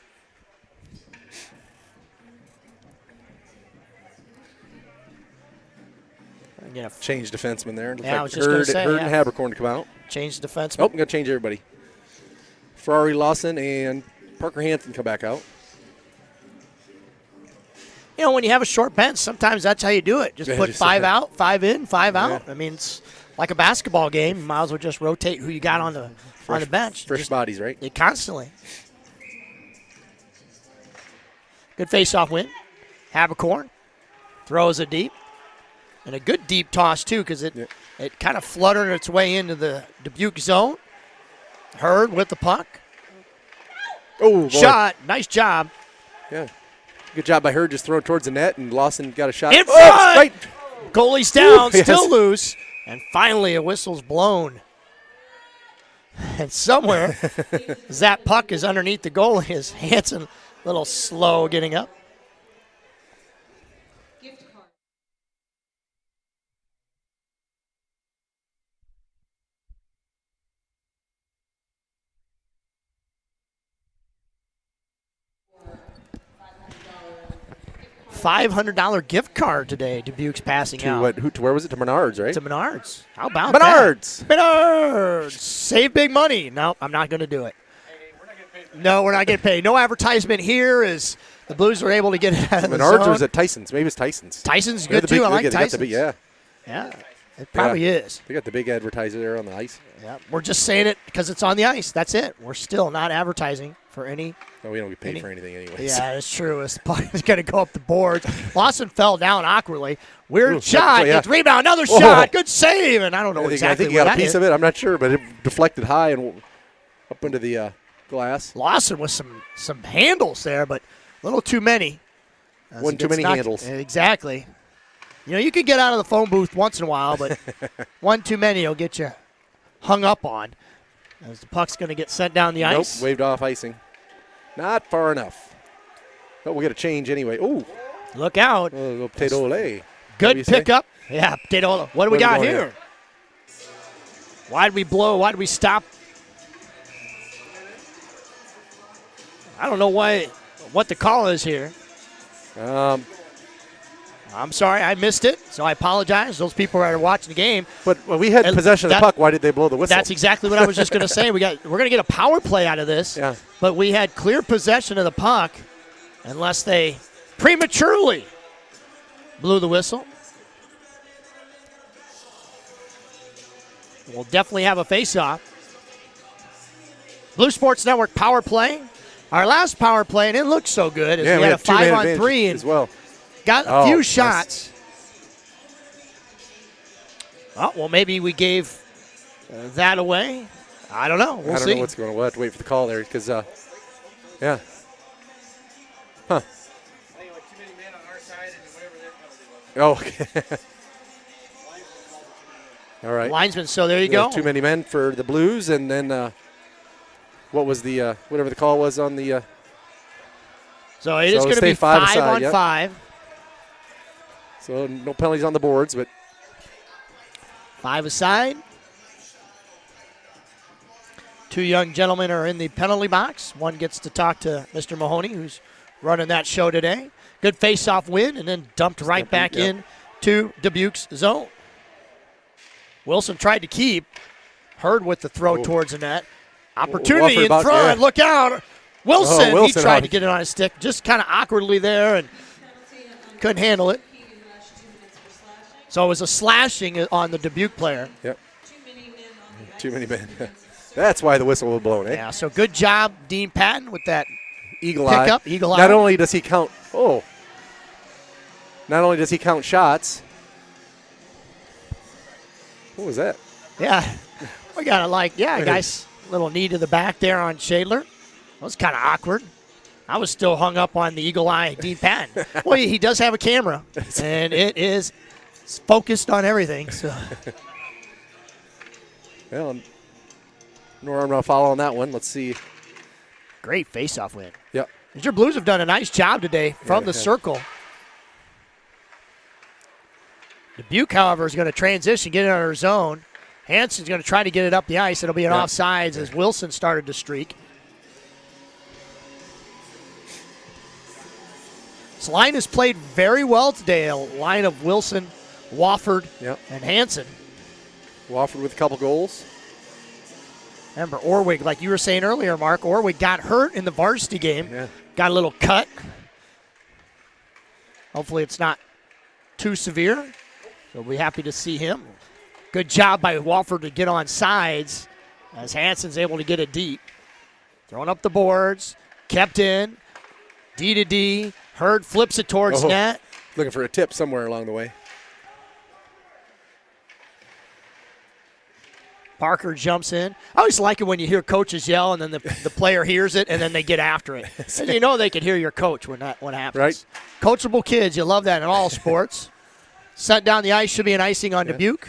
change defenseman there. Looks Yeah, I like was just going to say. Hurd and Habercorn to come out. Change defenseman. Oh, I'm going to change everybody. Ferrari Lawson and Parker Hansen come back out. You know, when you have a short bench, sometimes that's how you do it. Just put 5 out, 5 in, 5 out. I mean, it's like a basketball game. You might as well just rotate who you got on the bench. Fresh bodies, right? Constantly. Good face-off win. Habercorn throws it deep. And a good deep toss, too, because it kind of fluttered its way into the Dubuque zone. Hurd with the puck. Oh, boy. Shot. Nice job. Yeah. Good job by Hurd just throwing towards the net, and Lawson got a shot. In front! Right. Goalie's down, Ooh, still yes. loose. And finally a whistle's blown. And somewhere, as that puck is underneath the goalie, is Hansen a little slow getting up. Gift card. $500 gift card today. Dubuque's passing To out. what? To where was it? To Menards, right? To Menards. How about Menards. that? Menards. Save big money. No, I'm not going to do it. No, we're not getting paid. No advertisement here as the Blues are able to get it out of the Menards zone. or was it Tyson's? Maybe it's Tyson's. Tyson's They're good the big- too. I they like got the Tyson's. big- yeah. Yeah, it probably is. They got the big advertiser there on the ice. Yeah, we're just saying it because it's on the ice. That's it. We're still not advertising for any. No, we don't get paid for anything anyway. Yeah, that's true. It's going to go up the boards. Lawson fell down awkwardly. Weird Ooh, shot. yeah. Gets rebound. Another Oh. shot. Good save. And I don't know I exactly think he where got a that piece hit. of it. I'm not sure, but it deflected high and up into the glass. Lawson with some handles there, but a little too many. As One it too gets many knocked- handles. Exactly. You know, you can get out of the phone booth once in a while, but one too many will get you hung up on. As the puck's going to get sent down the Nope, ice. waved off icing. Not far enough. But we'll get a change anyway. Ooh, Look out. a little potato ole. Good pickup. Yeah, potato. What do we Where got we going here? Why did we blow? Why did we stop? I don't know what the call is here. I'm sorry, I missed it, so I apologize. Those people that are watching the game. But when we had And possession of the that- puck, why did they blow the whistle? That's exactly what I was just going to say. We're going to get a power play out of this. Yeah. But we had clear possession of the puck, unless they prematurely blew the whistle. We'll definitely have a face-off. Blue Sports Network power play. Our last power play, and it looked so good. As yeah, we had a 2-man 5-on-3 advantage and as well. got a Oh, few nice. shots. Oh, well, maybe we gave that away. I don't know. We'll I don't see. know what's going on. We'll have to wait for the call there because, yeah. Huh. Oh, okay. All right. Linesman, so there you go. Too many men for the Blues, and then what was the whatever the call was on the So it is going to be 5 on 5. So no penalties on the boards, but 5 aside. 2 young gentlemen are in the penalty box. One gets to talk to Mr. Mahoney, who's running that show today. Good face-off win, and then dumped right back in to Dubuque's zone. Wilson tried to keep. Hurd with the throw towards the net. Opportunity Wofford in front. Look out. Wilson, he Wilson tried to get it on his stick, just kind of awkwardly there, and couldn't handle it. So it was a slashing on the Dubuque player. Yep. Too many men. That's why the whistle was blown, eh? Yeah, so good job, Dean Patton, with that Eagle pickup. eye. Eagle eye. Not only does he count shots. What was that? Yeah, we got a nice little knee to the back there on Shadler. That was kind of awkward. I was still hung up on the eagle eye Dean Patton. Well, he does have a camera, and it is focused on everything. So. Well, no arm round foul on that one. Let's see. Great face-off win. Yep. Your Blues have done a nice job today from the circle. Dubuque, however, is going to transition, get it under his zone. Hansen's going to try to get it up the ice. It'll be an offsides as Wilson started to streak. This line has played very well today. A line of Wilson, Wofford, and Hansen. Wofford with a couple goals. Remember, Orwig, like you were saying earlier, Mark, Orwig got hurt in the varsity game. Yeah. Got a little cut. Hopefully it's not too severe. So we'll be happy to see him. Good job by Wofford to get on sides as Hansen's able to get it deep. Throwing up the boards, kept in, D to D. Hurd flips it towards net. Looking for a tip somewhere along the way. Parker jumps in. I always like it when you hear coaches yell and then the player hears it and then they get after it. And you know they can hear your coach when that happens. Right. Coachable kids, you love that in all sports. Set down the ice, should be an icing on Dubuque.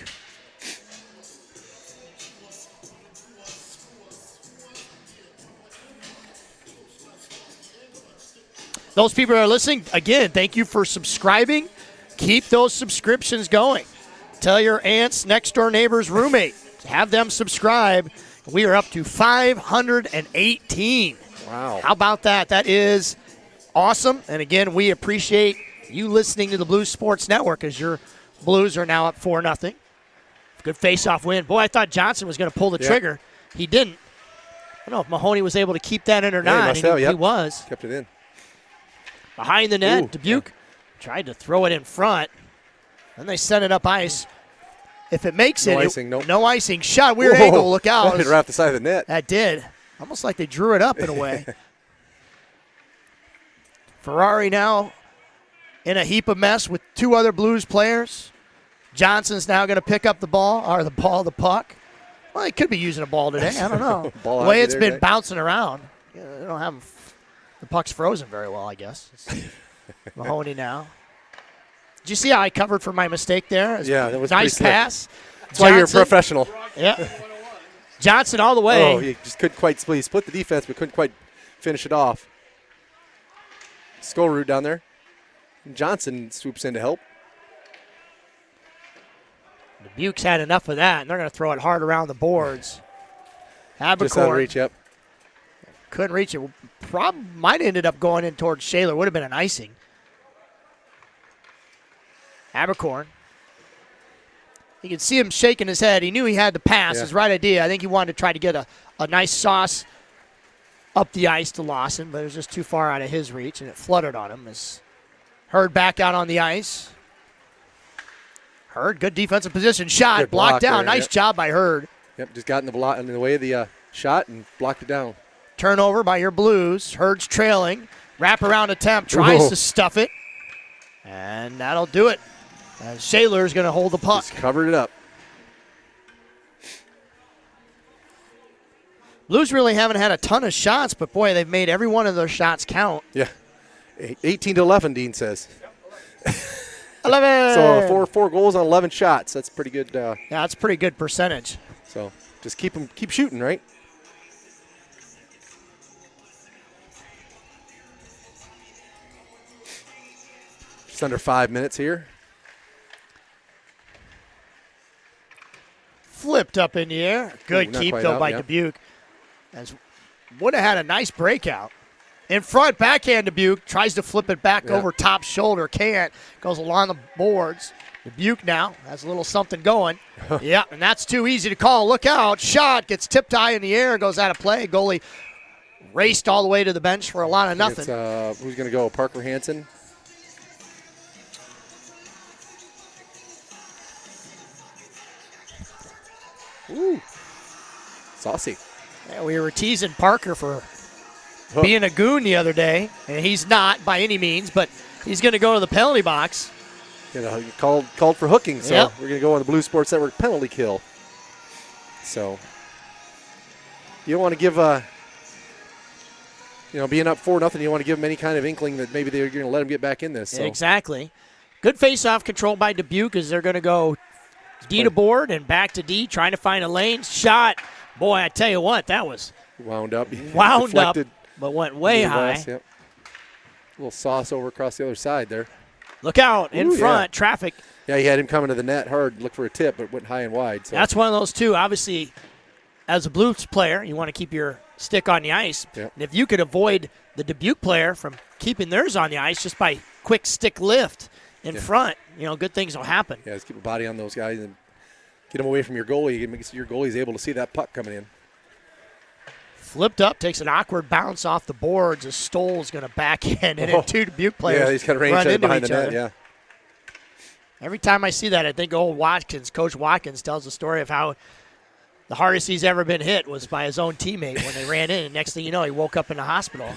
Those people that are listening, again, thank you for subscribing. Keep those subscriptions going. Tell your aunts, next door neighbors, roommate, have them subscribe. We are up to 518. Wow. How about that? That is awesome. And again, we appreciate you listening to the Blues Sports Network as your Blues are now up 4-0. Good face-off win. Boy, I thought Johnson was going to pull the trigger. He didn't. I don't know if Mahoney was able to keep that in or not. He was. Kept it in. Behind the net, Dubuque tried to throw it in front. Then they sent it up ice. If it makes no it, icing, no icing. Shot, weird angle, look out. That hit right off the side of the net. That did. Almost like they drew it up in a way. Ferrari now in a heap of mess with 2 other Blues players. Johnson's now going to pick up the ball, or the puck. Well, he could be using a ball today. I don't know. The way it's been bouncing around. They don't have the puck's frozen very well, I guess. Mahoney now. Did you see how I covered for my mistake there? Yeah, that was nice pass. That's why you're a professional. Yeah. Johnson all the way. Oh, he just couldn't quite split. He split the defense, but couldn't quite finish it off. Skull root down there. Johnson swoops in to help. Dubuque's had enough of that, and they're going to throw it hard around the boards. Just out of reach, yep. Couldn't reach it. Might have ended up going in towards Shaler. Would have been an icing. Abercorn. You can see him shaking his head. He knew he had to pass. His right idea. I think he wanted to try to get a nice sauce up the ice to Lawson, but it was just too far out of his reach, and it fluttered on him. As Hurd back out on the ice. Hurd, good defensive position. Shot, good blocked down. There, nice job by Hurd. Yep, just got in the way of the shot and blocked it down. Turnover by your Blues. Hurd's trailing. Wraparound attempt. Tries to stuff it. And that'll do it. Shaler's going to hold the puck. Just covered it up. Blues really haven't had a ton of shots, but boy, they've made every one of their shots count. Yeah. 18-11, Dean says. 11. So four goals on 11 shots. That's pretty good. Yeah, that's a pretty good percentage. So just keep shooting, right? Just under 5 minutes here. Flipped up in the air. Good not keep, quite though, out, by yeah. Dubuque. Would have had a nice breakout. In front, backhand Dubuque. Tries to flip it back over top shoulder. Can't. Goes along the boards. Dubuque now has a little something going. Yeah, and that's too easy to call. Look out. Shot. Gets tipped high in the air. Goes out of play. Goalie raced all the way to the bench for a lot of nothing. Who's going to go? Parker Hansen? Ooh. Saucy. Yeah, we were teasing Parker for being a goon the other day, and he's not by any means, but he's going to go to the penalty box. You know, called for hooking, so Yep. we're going to go on the Blue Sports Network penalty kill. So you don't want to give being up 4-0, you want to give them any kind of inkling that maybe they're going to let them get back in this. So. Exactly. Good face-off control by Dubuque as they're going to go D to board and back to D, trying to find a lane. Shot. Boy, I tell you what, that was wound up, Deflected but went way high. West, yep. A little sauce over across the other side there. Look out, in front, traffic. Yeah, he had him coming to the net hard, look for a tip, but went high and wide. So. That's one of those, too. Obviously, as a Blues player, you want to keep your stick on the ice. Yep. And if you could avoid the Dubuque player from keeping theirs on the ice just by quick stick lift in front, good things will happen. Yeah, just keep a body on those guys and get them away from your goalie. Make sure your goalie's able to see that puck coming in. Flipped up, takes an awkward bounce off the boards. A Stoll's going to backhand it, and two Dubuque players he's got a range run into behind each the net, other. yeah. Every time I see that, I think old Watkins, Coach Watkins, tells the story of how the hardest he's ever been hit was by his own teammate when they ran in. And next thing you know, he woke up in the hospital.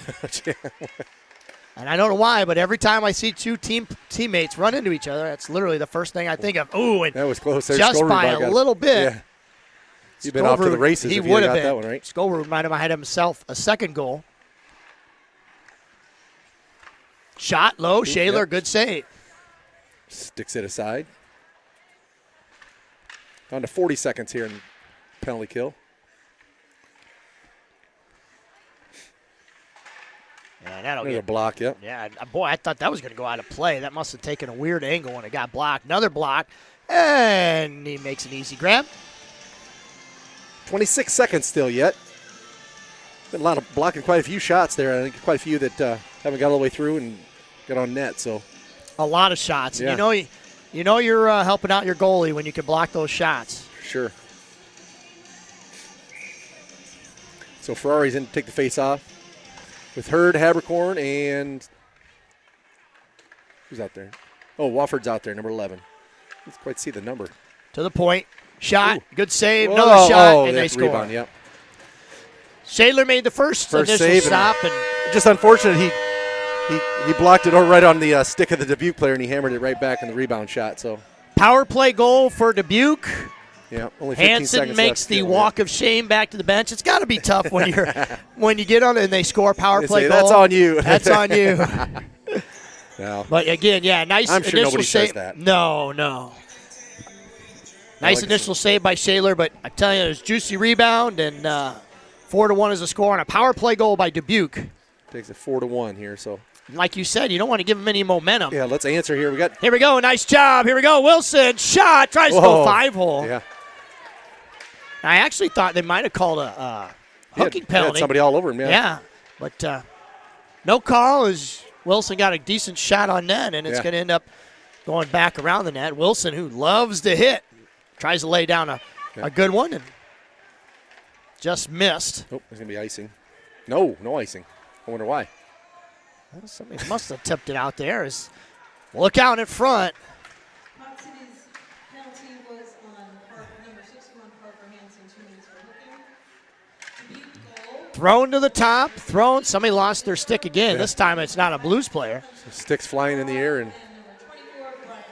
And I don't know why, but every time I see two teammates run into each other, that's literally the first thing I think of. Ooh, and that was close. Just by a little bit. Yeah. You've been off to the races if you would have got been. that one, right? Skolrud might have had himself a second goal. Shot low, Shaler, good save. Sticks it aside. Down to 40 seconds here in penalty kill. Yeah, that'll There's get a block, yep. Yeah, boy, I thought that was going to go out of play. That must have taken a weird angle when it got blocked. Another block, and he makes an easy grab. 26 seconds still yet. Been a lot of blocking, quite a few shots there. I think quite a few that haven't got all the way through and got on net. So a lot of shots. Yeah. You know you're helping out your goalie when you can block those shots. Sure. So Ferrari's in to take the face off with Hurd, Habercorn, and who's out there? Oh, Wofford's out there, number 11. Let's quite see the number. To the point. Shot. Ooh. Good save. Whoa, Another shot, and they that's score. Rebound, yep. Shaler made the first initial save stop. And just unfortunate he blocked it right on the stick of the Dubuque player, and he hammered it right back in the rebound shot. So power play goal for Dubuque. Yeah, only 15 Hansen seconds makes left. the walk of shame back to the bench. It's got to be tough when you get on it and they score power They play say, goal. that's on you. That's on you. No. But again, yeah, nice I'm sure initial nobody save. says that. No. Nice like initial save by Shaler, but I tell you, it was juicy rebound, and 4-1 is a score on a power play goal by Dubuque. Takes it 4-1 here. So Like you said, you don't want to give them any momentum. yeah, let's answer here. Here we go. Nice job. Here we go. Wilson shot. Tries to go 5-hole. Yeah. I actually thought they might have called a hooking He had penalty. somebody all over him. Yeah, but no call as Wilson got a decent shot on net, and it's going to end up going back around the net. Wilson, who loves to hit, tries to lay down a good one and just missed. Oh, there's going to be icing. No icing. I wonder why. Well, somebody must have tipped it out there. Look out in front. Hot City's penalty was on number 61, Parker Hansen, 2 minutes for hooking. Dubuque goal. Thrown to the top. Somebody lost their stick again. Yeah. This time it's not a Blues player. Sticks flying in the air. And And number 24, Brian.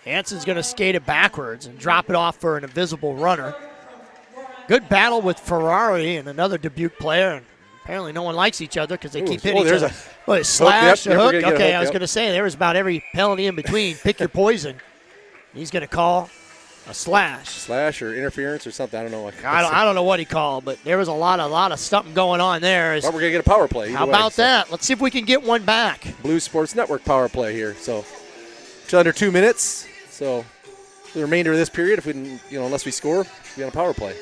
Hansen's going to skate it backwards and drop it off for an invisible runner. From Rhode Good battle with Ferrari and another Dubuque player. And apparently no one likes each other because they keep hitting each there's other. a Well, slash, yep, a we're hook. gonna get a Okay, hook, I was yep. going to say there was about every penalty in between. Pick your poison. He's going to call a slash. Slash or interference or something. I don't know. I don't know what he called, but there was a lot of something going on there. But we're going to get a power play. How about that? Let's see if we can get one back. Blue Sports Network power play here. So just under 2 minutes. So the remainder of this period, if we didn't, unless we score, we got a power play.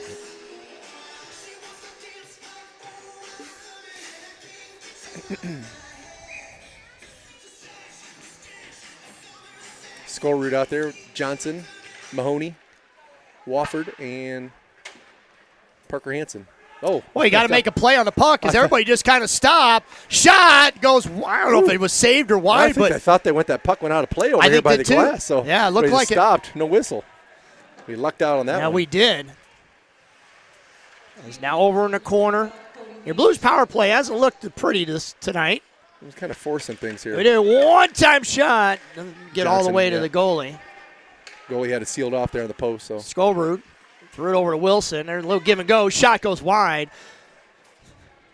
Score route out there: Johnson, Mahoney, Wofford, and Parker Hansen. Oh, well, you got to make a play on the puck because everybody just kind of stopped. Shot goes. I don't know if it was saved or wide, I thought that puck went out of play over here by the glass. So yeah, it looked like it stopped. No whistle. We lucked out on that. Yeah, one. we did. He's now over in the corner. Your Blues power play hasn't looked pretty tonight. He was kind of forcing things here. We did a one-time shot. Doesn't get all the Johnson, way to yeah. the goalie. Goalie had it sealed off there on the post. So Skolrud threw it over to Wilson. There's a little give and go. Shot goes wide.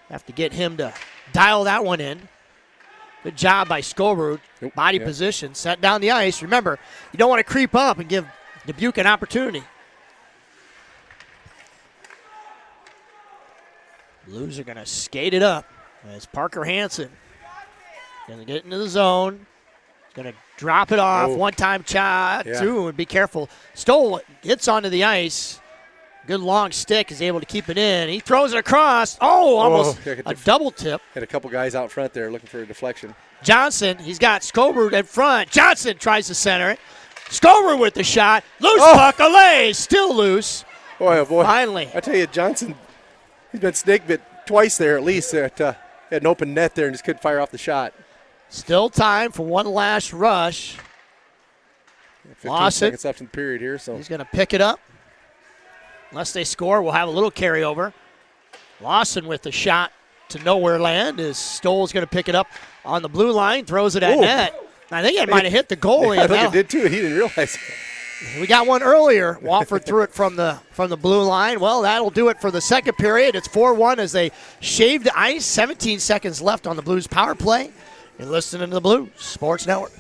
Have to get him to dial that one in. Good job by Skolrud. Nope. Body Yeah. position. Set down the ice. Remember, you don't want to creep up and give Dubuque an opportunity. Blues are going to skate it up as Parker Hansen going to get into the zone. Going to drop it off. Oh. One-time shot. Yeah. Two, and be careful. Stoll hits onto the ice. Good long stick, is able to keep it in. He throws it across. Oh, almost a double tip. Had a couple guys out front there looking for a deflection. Johnson, he's got Skolrud in front. Johnson tries to center it. Skolrud with the shot. Loose puck, Allay, still loose. Boy, oh boy. Finally. I tell you, Johnson, he's been snake bit twice there at least. Had an open net there and just couldn't fire off the shot. Still time for one last rush. 15 Lost it. seconds left in the period here. So He's going to pick it up. Unless they score, we'll have a little carryover. Lawson with the shot to nowhere land as Stoll's going to pick it up on the blue line, throws it at Ooh. net. I think it might have hit the goalie. I think it did too. He didn't realize it. We got one earlier. Wofford threw it from the blue line. Well, that'll do it for the second period. It's 4-1 as they shave the ice. 17 seconds left on the Blues power play. You're listening to the Blues Sports Network.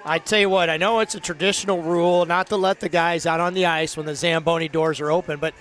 I tell you what, I know it's a traditional rule not to let the guys out on the ice when the Zamboni doors are open, but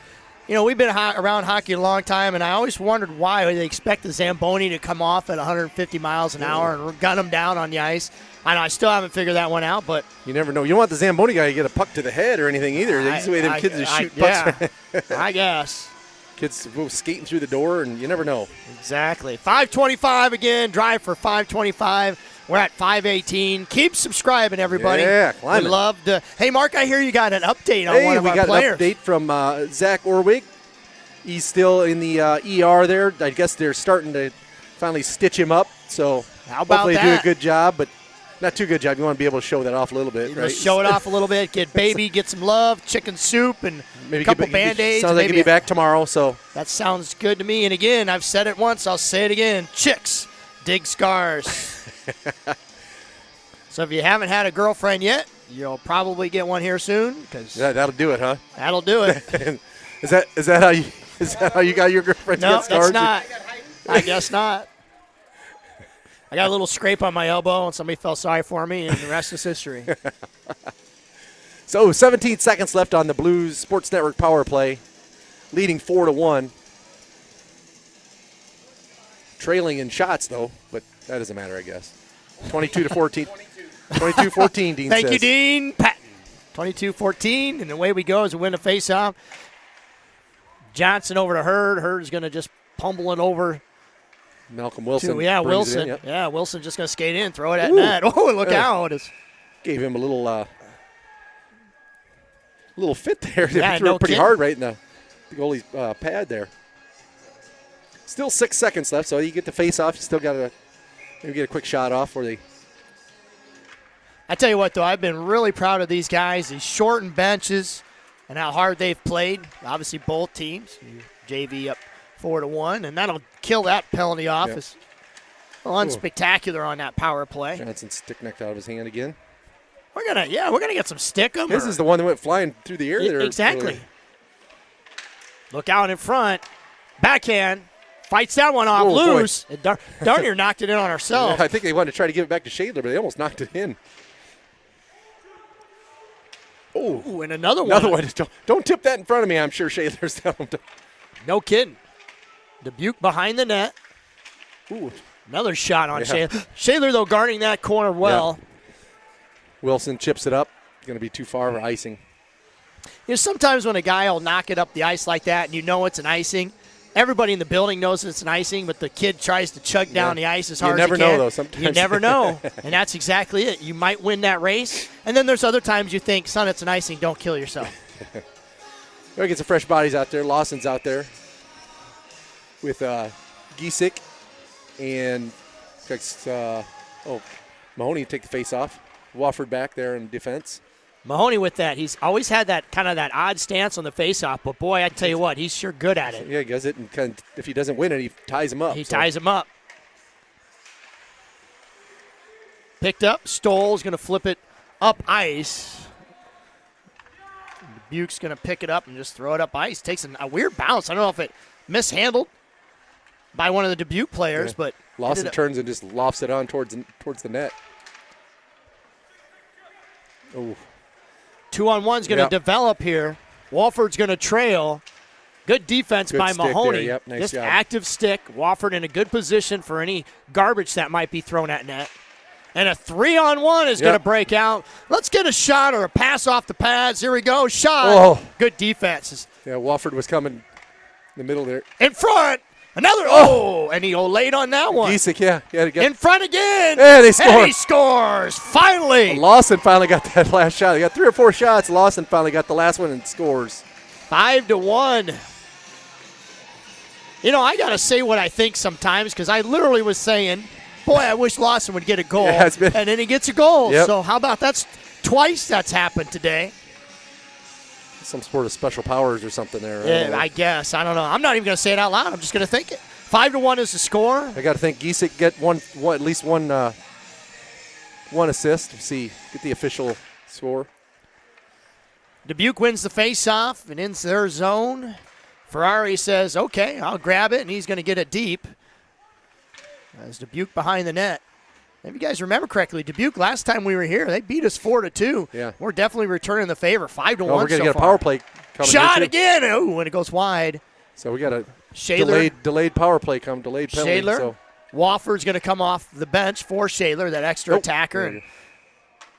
we've been around hockey a long time, and I always wondered why they expect the Zamboni to come off at 150 miles an hour and gun them down on the ice. I still haven't figured that one out, but you never know. You don't want the Zamboni guy to get a puck to the head or anything either. That's the way them kids just shoot pucks. Yeah, I guess. Kids skating through the door, and you never know. Exactly. 5:25 again. Drive for 5:25. We're at 5:18. Keep subscribing, everybody. Yeah, climbing. We love to. Hey, Mark, I hear you got an update on one of our players. We got an update from Zach Orwig. He's still in the ER there. I guess they're starting to finally stitch him up. So how about hopefully that? do a good job, but not too good job. You want to be able to show that off a little bit, right? Show it off a little bit. Get some love, chicken soup, and maybe a couple Band-Aids. Sounds like he'll be back tomorrow. So that sounds good to me. And again, I've said it once. I'll say it again. Chicks dig scars. So if you haven't had a girlfriend yet, you'll probably get one here soon. That'll do it, huh? That'll do it. Is that how you got your girlfriend? No, that's not. I guess not. I got a little scrape on my elbow, and somebody felt sorry for me, and the rest is history. So 17 seconds left on the Blues Sports Network power play, leading 4-1. Trailing in shots, though, but that doesn't matter, I guess. 22-14. 22-14, Dean says. Thank you, Dean. Pat. 22-14, and away we go as we win the faceoff. Johnson over to Hurd. Hurd's going to just pummel it over. Malcolm Wilson. Wilson. Yep. Yeah, Wilson just going to skate in, throw it at net. Oh, look out. Gave him a little fit there. Yeah, threw it pretty hard right in the goalie's pad there. Still 6 seconds left, so you get the face off. You still got to maybe get a quick shot off for the. I tell you what, though, I've been really proud of these guys, these shortened benches, and how hard they've played. Obviously, both teams. JV up 4-1, and that'll kill that penalty off. Yep. It's unspectacular on that power play. Johnson stick necked out of his hand again. We're gonna get some stick 'em. This is the one that went flying through the air there. Exactly. Look out in front. Backhand. Fights that one off loose. Darn near knocked it in on ourselves. Yeah, I think they wanted to try to give it back to Shadler, but they almost knocked it in. Oh, and another one. Another one. Don't tip that in front of me. I'm sure Shadler's telling him to. No kidding. Dubuque behind the net. Ooh. Another shot on Shadler. Shadler, though, guarding that corner well. Yeah. Wilson chips it up. Going to be too far for icing. Sometimes when a guy will knock it up the ice like that and you know it's an icing, everybody in the building knows it's an icing, but the kid tries to chug down the ice as hard as he can. You never know, though, sometimes. You never know, and that's exactly it. You might win that race, and then there's other times you think, son, it's an icing, don't kill yourself. We'll get some fresh bodies out there. Lawson's out there with Giesick and Mahoney take the face off. Wofford back there in defense. Mahoney with that. He's always had that kind of that odd stance on the faceoff, but boy, I tell you what, he's sure good at it. Yeah, he does it, and if he doesn't win it, he ties him up. He ties him up. Picked up. Stoll's going to flip it up ice. Dubuque's going to pick it up and just throw it up ice. Takes a weird bounce. I don't know if it mishandled by one of the Dubuque players, but Lawson turns and just lofts it on towards the net. Oh. 2-on-1's going to develop here. Wofford's going to trail. Good defense by Mahoney. Yep, nice Just job. active stick. Wofford in a good position for any garbage that might be thrown at net. And a 3-on-1 is going to break out. Let's get a shot or a pass off the pads. Here we go. Shot. Oh. Good defense. Yeah, Wofford was coming in the middle there. In front. Another. And he laid on that one. Giesick, yeah. In front again. Yeah, they scored. And he scores. Finally. Lawson finally got that last shot. They got 3 or 4 shots. Lawson finally got the last one and scores. 5-1. I got to say what I think sometimes because I literally was saying, boy, I wish Lawson would get a goal. Yeah, and then he gets a goal. Yep. So how about that's twice that's happened today. Some sort of special powers or something there. Yeah, I guess. I don't know. I'm not even going to say it out loud. I'm just going to think it. 5-1 is the score. I got to think Giesick get at least one assist. Get the official score. Dubuque wins the face-off and into their zone. Ferrari says, okay, I'll grab it, and he's going to get it deep. As Dubuque behind the net. If you guys remember correctly, Dubuque, last time we were here, they beat us 4-2. Yeah. We're definitely returning the favor, 5-1 Oh, we're going to so get a far. power play coming Shot here, too. again. Oh, and it goes wide. So we got a Shaler. delayed power play delayed penalty. Shaler. So. Wofford's going to come off the bench for Shaler, that extra attacker, and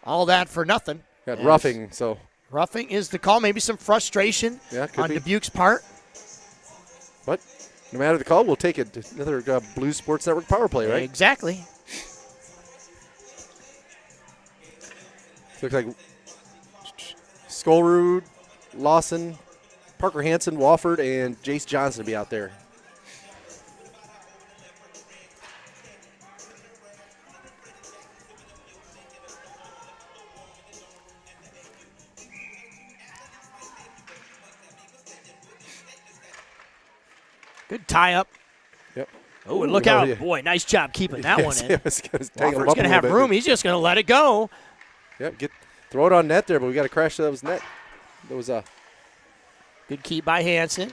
all that for nothing. Got roughing, so. Roughing is the call. Maybe some frustration on Dubuque's part. But no matter the call, we'll take it. Another Blues Sports Network power play, right? Exactly. Looks like Skolrud, Lawson, Parker Hansen, Wofford, and Jace Johnson will be out there. Good tie-up. Yep. Oh, and look out. Yeah. Boy, nice job keeping that one in. Wofford's going to have room. He's just going to let it go. Yep, throw it on net there, but we got to crash those net. That was good keep by Hansen.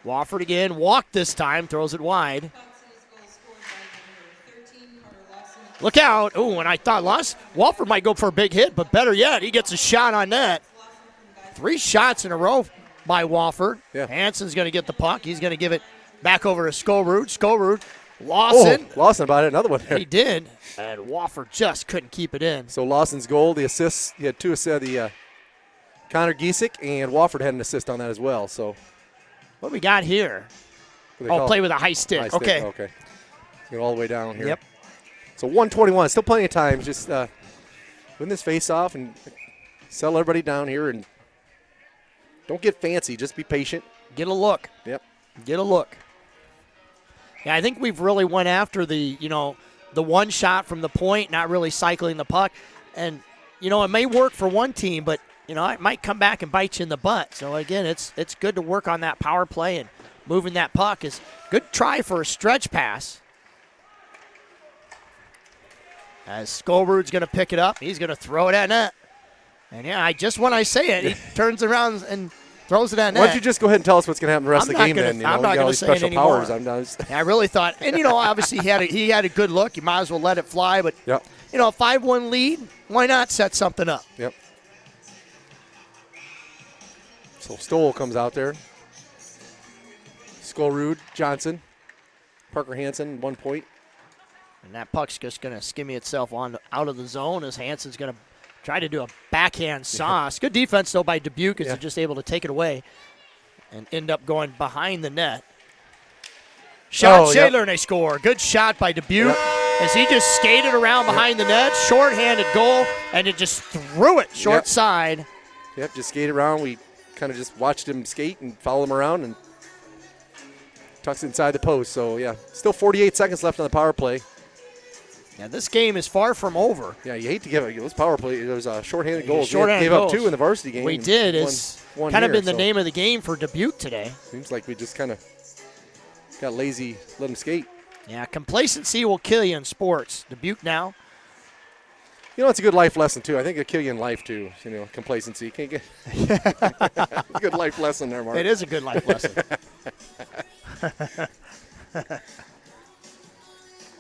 Wofford again. Walked this time. Throws it wide. Look out. Oh, and I thought Wofford might go for a big hit, but better yet, he gets a shot on net. 3 shots in a row by Wofford. Yeah. Hansen's going to get the puck. He's going to give it back over to Skolrud. Skolrud, Lawson. Oh, Lawson about it. Another one there. He did, and Wofford just couldn't keep it in. So Lawson's goal, the assists, he had 2 assists. The Connor Giesick and Wofford had an assist on that as well. So what we got here? Play with a high stick. Okay. Okay. Get all the way down here. Yep. So 1:21, still plenty of time. Just win this face-off and settle everybody down here, and don't get fancy. Just be patient. Get a look. Yep. Get a look. Yeah, I think we've really went after the one shot from the point, not really cycling the puck. And, it may work for one team, but, it might come back and bite you in the butt. So, again, it's good to work on that power play, and moving that puck is good try for a stretch pass. As Skolrud's going to pick it up, he's going to throw it at net. And, yeah, when I say it, he turns around and throws it at net. Why don't you just go ahead and tell us what's going to happen the rest of the game then? I'm not going to say it anymore. Powers. I really thought, and obviously he had a good look. You might as well let it fly. But yep. 5-1 lead, why not set something up? Yep. So Stoll comes out there. Skolrud, Johnson, Parker Hansen, 1 point. And that puck's just going to skimmy itself out of the zone as Hansen's going to try to do a backhand sauce. Good defense, though, by Dubuque as they're just able to take it away and end up going behind the net. Shot Shaler, and they score. Good shot by Dubuque as he just skated around behind the net. Short-handed goal, and it just threw it short side. Yep, just skated around. We kind of just watched him skate and follow him around and tucks it inside the post. So, still 48 seconds left on the power play. Yeah, this game is far from over. Yeah, you hate to give it. Those power play. There was a shorthanded goals. Shorthanded gave goals. up 2 in the varsity game. We did. It's kind of been the name of the game for Dubuque today. Seems like we just kind of got lazy, let them skate. Yeah, complacency will kill you in sports. Dubuque now. It's a good life lesson, too. I think it'll kill you in life, too. Complacency. You can't get a good life lesson there, Mark. It is a good life lesson.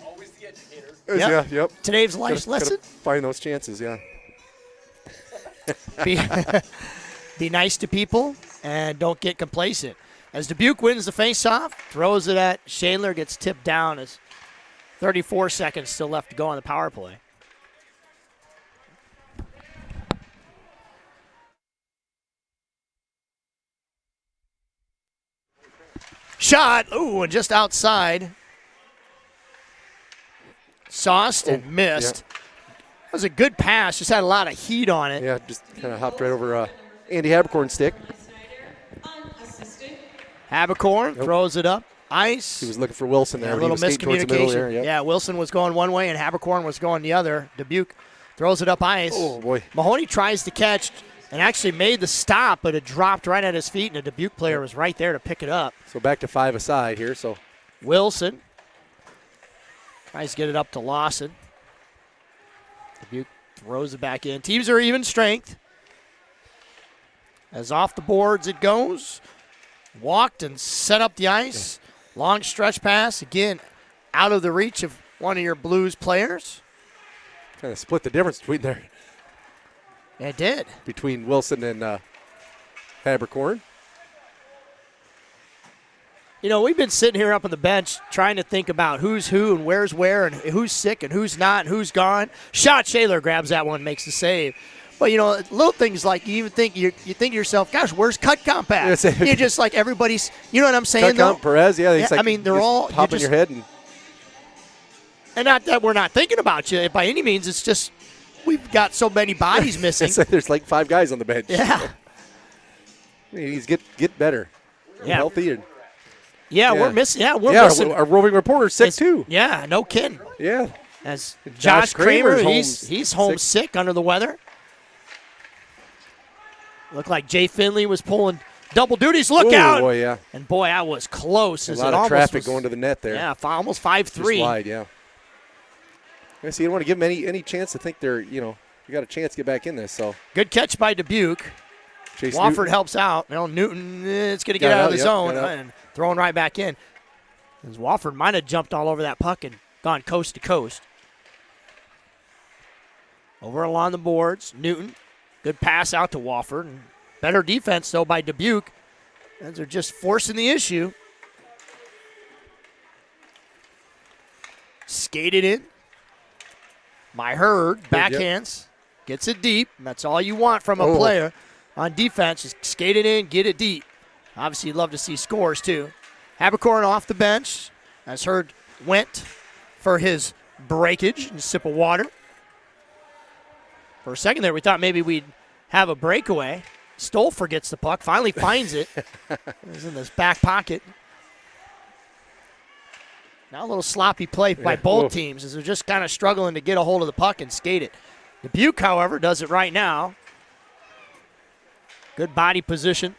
Always the educator. Yep. Yep. Today's life lesson. Find those chances, Be nice to people and don't get complacent. As Dubuque wins the faceoff, throws it at Shaler, gets tipped down as 34 seconds still left to go on the power play. Shot, and just outside. Sauced and missed. That was a good pass, just had a lot of heat on it. Yeah, just kind of hopped right over Andy Habercorn's stick. Habercorn throws it up. Ice. He was looking for Wilson there. A little miscommunication. There, Yeah, Wilson was going one way and Habercorn was going the other. Dubuque throws it up ice. Oh, boy. Mahoney tries to catch and actually made the stop, but it dropped right at his feet, and a Dubuque player was right there to pick it up. So back to 5 aside here. So Wilson tries to get it up to Lawson. Dubuque throws it back in. Teams are even strength. As off the boards it goes. Walked and set up the ice. Long stretch pass. Again, out of the reach of one of your Blues players. Kind of split the difference It did. between Wilson and Habercorn. You know, we've been sitting here up on the bench trying to think about who's who and where's where and who's sick and who's not and who's gone. Shot Shaler grabs that one, makes the save. But, you know, little things like you even think you think to yourself, gosh, where's cut comp at? You just like everybody's, you know what I'm saying? Cut comp, Perez, yeah. I mean, they're all pop in your head. And not that we're not thinking about you by any means. It's just we've got so many bodies missing. There's like 5 guys on the bench. Yeah. He's get better. Yeah. Healthy. And, we're missing. Yeah, we're missing. Our roving reporter's sick too. Yeah, no kidding. Yeah. As Josh Kramer, he's home sick. sick under the weather. Looked like Jay Finley was pulling double duties. Look out! Boy, yeah. And boy, that was close. A lot of traffic going to the net there. Yeah, almost 5-3. Wide, yeah. I see. You don't want to give them any chance to think they're, you got a chance to get back in this. So good catch by Dubuque. Chase Wofford Newton helps out. Newton, it's going to get out of the zone and throwing right back in. As Wofford might have jumped all over that puck and gone coast to coast. Over along the boards, Newton. Good pass out to Wofford. And better defense, though, by Dubuque. As they're just forcing the issue. Skated in. My Hurd, backhands. Gets it deep. That's all you want from a player on defense. Just skate it in, get it deep. Obviously, you'd love to see scores, too. Habercorn off the bench. As Hurd went for his breakage and a sip of water. For a second there, we thought maybe we'd have a breakaway. Stoll forgets the puck, finally finds it. It's in his back pocket. Now a little sloppy play by both teams as they're just kind of struggling to get a hold of the puck and skate it. Dubuque, however, does it right now. Good body position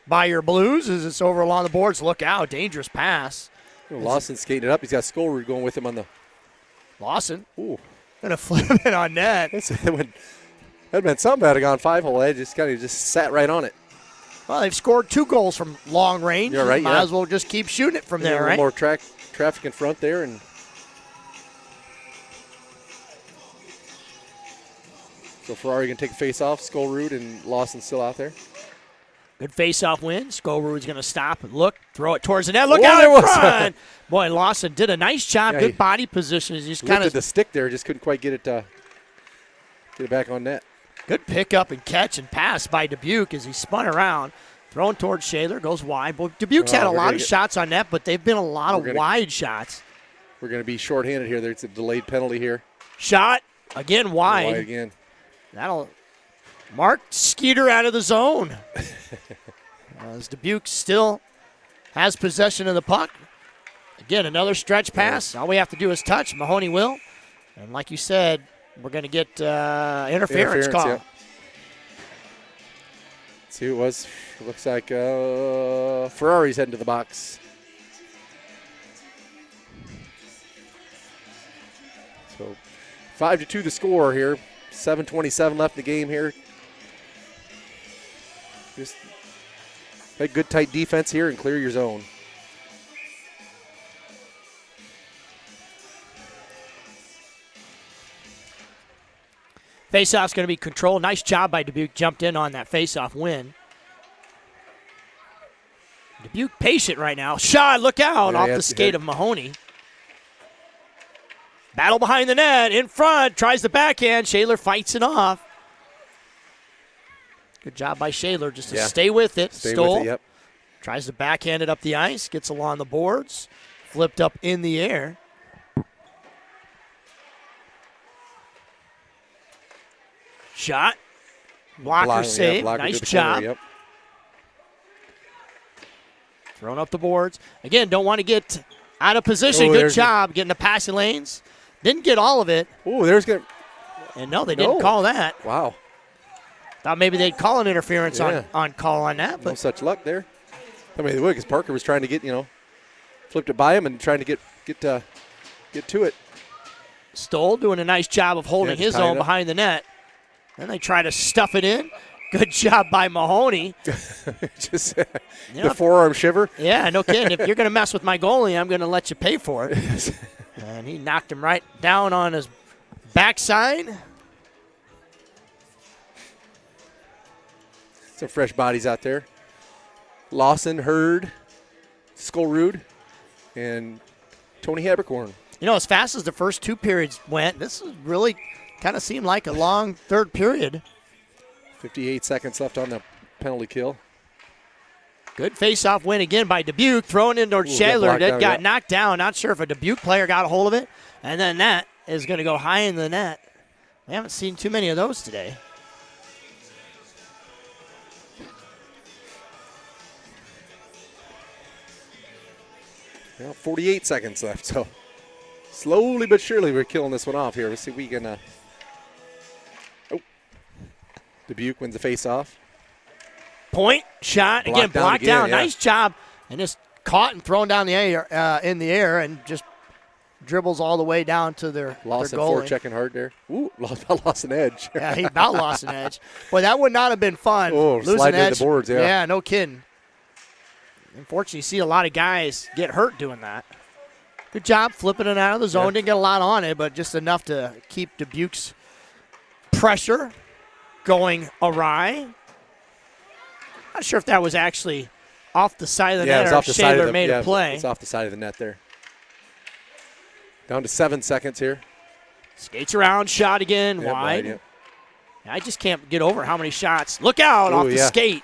by your Blues as it's over along the boards. Look out, dangerous pass. Lawson skating it up. He's got Skolrud going with him on the. Lawson. Ooh. Gonna flip it on net. That'd been something had gone 5-hole. They just kind of sat right on it. Well, they've scored 2 goals from long range. You're right. Might as well just keep shooting it from there, right? More traffic in front there, and so Ferrari can take a face off. Skolrud and Lawson still out there. Good face-off win. Skolrud's going to stop and look, throw it towards the net. Look out in front. Boy, Lawson did a nice job. Good body position. He just kind of the stick there, just couldn't quite get it back on net. Good pickup and catch and pass by Dubuque as he spun around. Thrown towards Shaler, goes wide. Boy, Dubuque's had a lot of shots on net, but they've been a lot of wide shots. We're going to be shorthanded here. There's a delayed penalty here. Shot, again wide. Wide again. That'll mark Skeeter out of the zone. As Dubuque still has possession of the puck. Again, another stretch pass. All we have to do is touch. Mahoney will. And like you said, we're going to get interference call. Yeah. Let's see who it was. It looks like Ferrari's heading to the box. So 5-2 the score here. 7:27 left in the game here. Just play good tight defense here and clear your zone. Faceoff's going to be controlled. Nice job by Dubuque. Jumped in on that faceoff win. Dubuque patient right now. Shot, look out, off the skate of Mahoney. Battle behind the net, in front, tries the backhand. Shaler fights it off. Good job by Shaler just to stay with it. Stole. With it, yep. Tries to backhand it up the ice, gets along the boards, flipped up in the air. Shot. Blocker save. Nice job. Yep. Thrown up the boards. Again, don't want to get out of position. Good job getting the passing lanes. Didn't get all of it. Oh, there's good. And no, they didn't call that. Wow. Thought maybe they'd call an interference on call on that. But no such luck there. I mean, they would because Parker was trying to get, flipped it by him and trying to get to it. Stoll doing a nice job of holding his own behind the net. Then they try to stuff it in. Good job by Mahoney. Just the forearm shiver. Yeah, no kidding. If you're going to mess with my goalie, I'm going to let you pay for it. And he knocked him right down on his backside. Some fresh bodies out there. Lawson, Hurd, Skullrood, and Tony Habercorn. You know, as fast as the first two periods went, this really kind of seemed like a long third period. 58 seconds left on the penalty kill. Good face-off win again by Dubuque, thrown in towards Shaler. That got knocked down. Not sure if a Dubuque player got a hold of it. And then that is going to go high in the net. We haven't seen too many of those today. Well, 48 seconds left, so slowly but surely we're killing this one off here. Let's see if we can. Dubuque wins the face-off. Point, shot, again, blocked down. Yeah. Nice job. And just caught and thrown down the air, in the air and just dribbles all the way down to their Lost goal. four checking hard there. Ooh, lost an edge. Yeah, he about lost an edge. Boy, that would not have been fun. Oh, losing sliding edge. into the boards, yeah. Yeah, no kidding. Unfortunately, you see a lot of guys get hurt doing that. Good job flipping it out of the zone. Yeah. Didn't get a lot on it, but just enough to keep Dubuque's pressure going awry. Not sure if that was actually off the side of the net or if Shaler made a play. It's off the side of the net there. Down to 7 seconds here. Skates around, shot again, wide. Yeah. I just can't get over how many shots. Look out off the skate.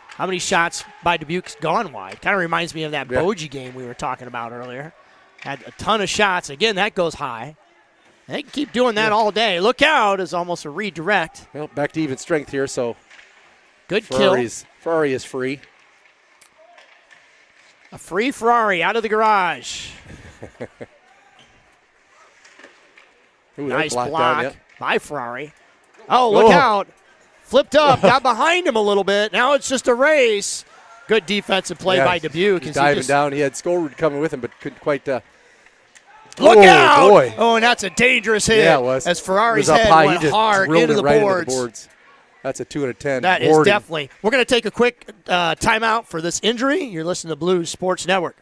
How many shots by Dubuque's gone wide. Kind of reminds me of that Bogie game we were talking about earlier. Had a ton of shots. Again, that goes high. They can keep doing that all day. Look out is almost a redirect. Well, back to even strength here, so good kill. Ferrari is free. A free Ferrari out of the garage. Ooh, nice block down, by Ferrari. Oh, look out. Flipped up, got behind him a little bit. Now it's just a race. Good defensive play by Dubuque. He's diving down. He had Skullrood coming with him, but couldn't quite. Look out! Boy. Oh, and that's a dangerous hit. Yeah, it was. As Ferrari's up head high. went hard into the boards. That's a 2 out of 10. That is definitely. We're going to take a quick timeout for this injury. You're listening to Blues Sports Network.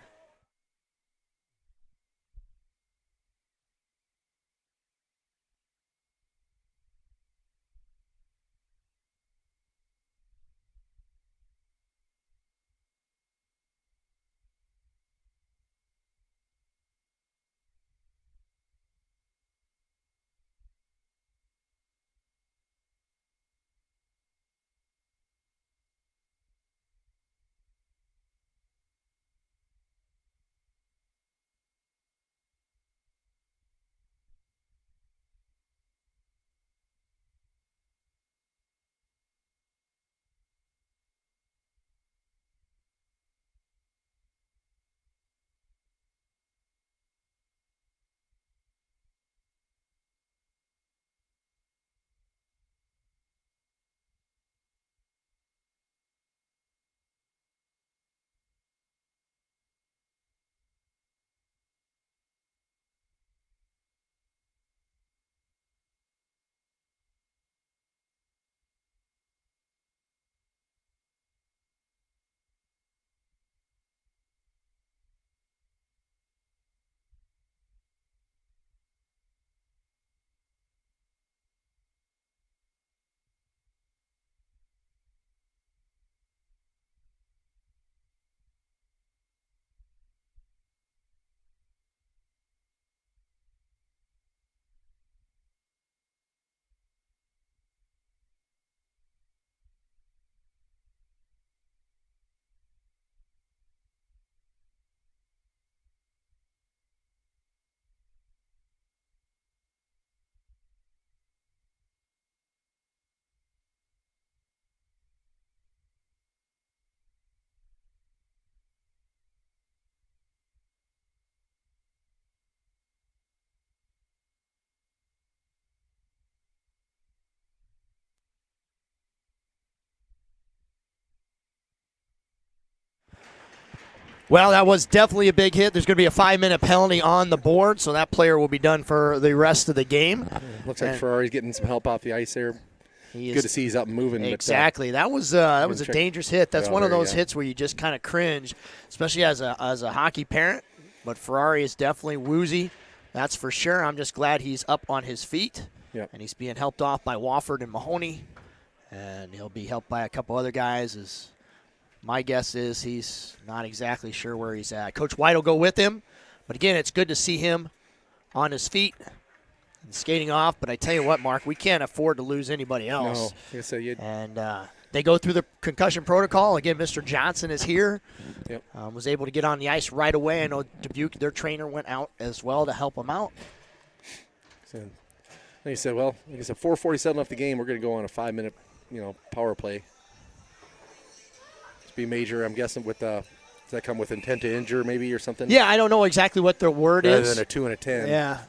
Well, that was definitely a big hit. There's going to be a 5-minute penalty on the board, so that player will be done for the rest of the game. Looks like Ferrari's getting some help off the ice there. Good to see he's up and moving. Exactly. That was a dangerous hit. That's one of those hits where you just kind of cringe, especially as a hockey parent. But Ferrari is definitely woozy. That's for sure. I'm just glad he's up on his feet. Yep. And he's being helped off by Wofford and Mahoney. And he'll be helped by a couple other guys. As my guess is he's not exactly sure where he's at. Coach White will go with him. But again, it's good to see him on his feet and skating off. But I tell you what, Mark, we can't afford to lose anybody else. No, like I said, And they go through the concussion protocol. Again, Mr. Johnson is here. Yep. Was able to get on the ice right away. I know Dubuque, their trainer, went out as well to help him out. So, like you said, well, like I said, 4:47 left the game. We're going to go on a 5-minute, power play. It's be major, I'm guessing, with does that come with intent to injure maybe or something? Yeah, I don't know exactly what their word Rather is. than a 2 and a 10. Yeah.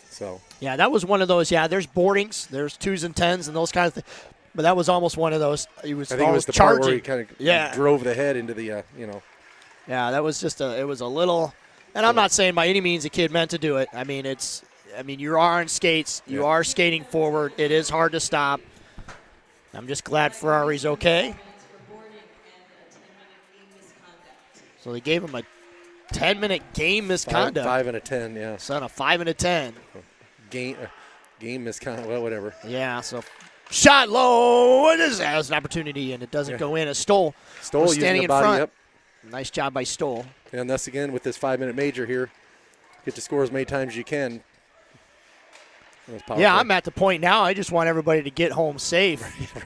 So. Yeah, that was one of those. Yeah, there's boardings, there's 2s and 10s and those kind of things. But that was almost one of those. He was I think it was the charging. part where he kind of drove the head into the, Yeah, that was just it was a little. And I'm not saying by any means the kid meant to do it. I mean, you are on skates. You are skating forward. It is hard to stop. I'm just glad Ferrari's okay. So they gave him a 10-minute game misconduct. 5 and a 10, yeah. So on a 5 and a 10. Game misconduct, well, whatever. Yeah, so shot low. It has an opportunity, and it doesn't go in. Stoll was standing in front. Yep. Nice job by Stoll. And thus again with this 5-minute major here, get to score as many times as you can. Yeah, I'm at the point now. I just want everybody to get home safe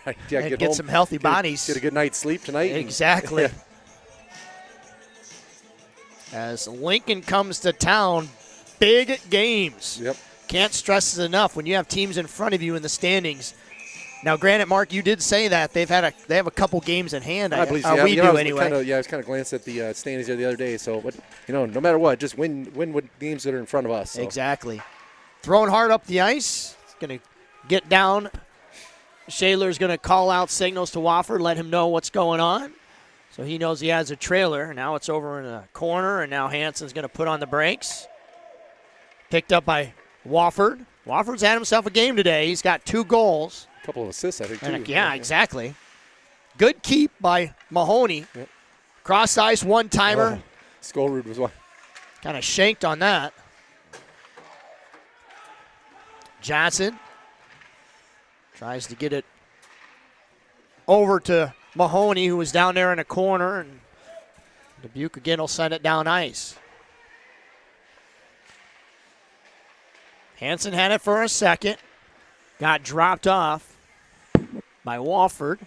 right. Yeah, and get home, some healthy bodies. Get a good night's sleep tonight. Exactly. As Lincoln comes to town, big games. Yep. Can't stress it enough when you have teams in front of you in the standings. Now, granted, Mark, you did say that they have a couple games in hand. I believe so. We do anyway. I was kind of glanced at the standings there the other day. So, but no matter what, just win with games that are in front of us. So. Exactly. Throwing hard up the ice. It's going to get down. Shaler's going to call out signals to Wofford, let him know what's going on. So he knows he has a trailer. Now it's over in the corner, and now Hansen's going to put on the brakes. Picked up by Wofford. Wofford's had himself a game today. He's got 2 goals. A couple of assists, I think, too. Yeah, exactly. Good keep by Mahoney. Yep. Cross ice, one-timer. Oh, Skolrud was one. Kind of shanked on that. Johnson tries to get it over to Mahoney, who was down there in a corner, and Dubuque again will send it down ice. Hansen had it for a second. Got dropped off by Wofford.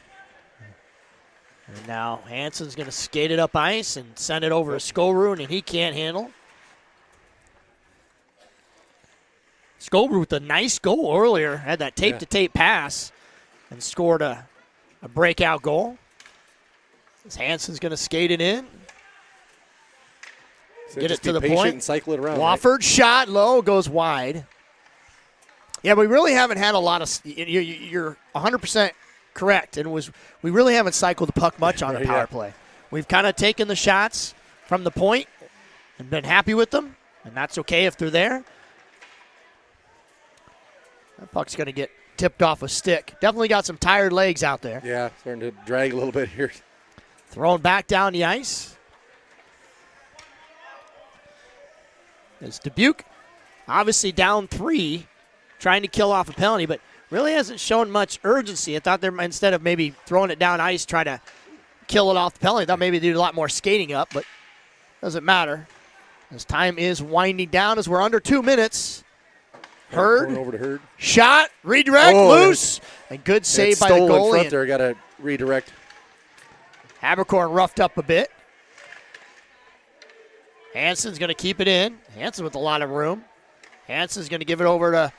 And now Hansen's going to skate it up ice and send it over to Skolrud, and he can't handle. Skolrud with a nice goal earlier. Had that tape-to-tape pass and scored a breakout goal. As Hansen's going to skate it in. So get it to the patient point. And cycle it around. Wofford shot low, goes wide. Yeah, we really haven't had a lot of. You're 100% correct, and we really haven't cycled the puck much on the power play. We've kind of taken the shots from the point and been happy with them, and that's okay if they're there. That puck's going to get tipped off a stick. Definitely got some tired legs out there. Yeah, starting to drag a little bit here. Thrown back down the ice. It's Dubuque, obviously down 3, trying to kill off a penalty, but really hasn't shown much urgency. I thought instead of maybe throwing it down ice, try to kill it off the penalty, I thought maybe they'd do a lot more skating up, but doesn't matter. As time is winding down as we're under 2 minutes. Hurd. Going over to Hurd. Shot, redirect, loose, and good save by the goalie. In front there, got to redirect. Habercorn roughed up a bit. Hansen's going to keep it in. Hansen with a lot of room. Hansen's going to give it over to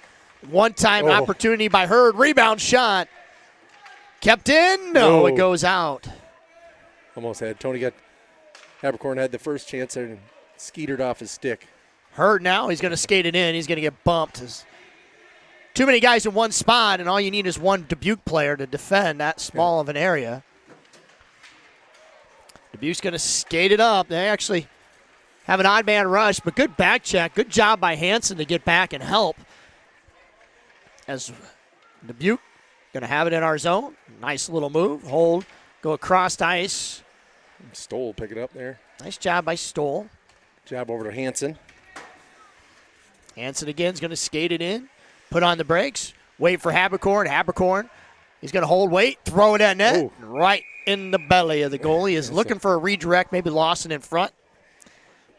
one-time opportunity by Hurd. Rebound shot. Kept in. No, it goes out. Almost had. Habercorn had the first chance there and skeetered off his stick. Hurd now. He's going to skate it in. He's going to get bumped. Too many guys in one spot, and all you need is one Dubuque player to defend that small of an area. Dubuque's going to skate it up. They actually have an odd man rush, but good back check. Good job by Hansen to get back and help. As Dubuque going to have it in our zone. Nice little move. Hold. Go across ice. Stoll pick it up there. Nice job by Stoll. Jab over to Hansen. Hansen again is going to skate it in, put on the brakes, wait for Habercorn. Habercorn, he's going to hold, wait, throw it at net, Ooh. right in the belly of the goalie. Is looking for a redirect, maybe lost it in front.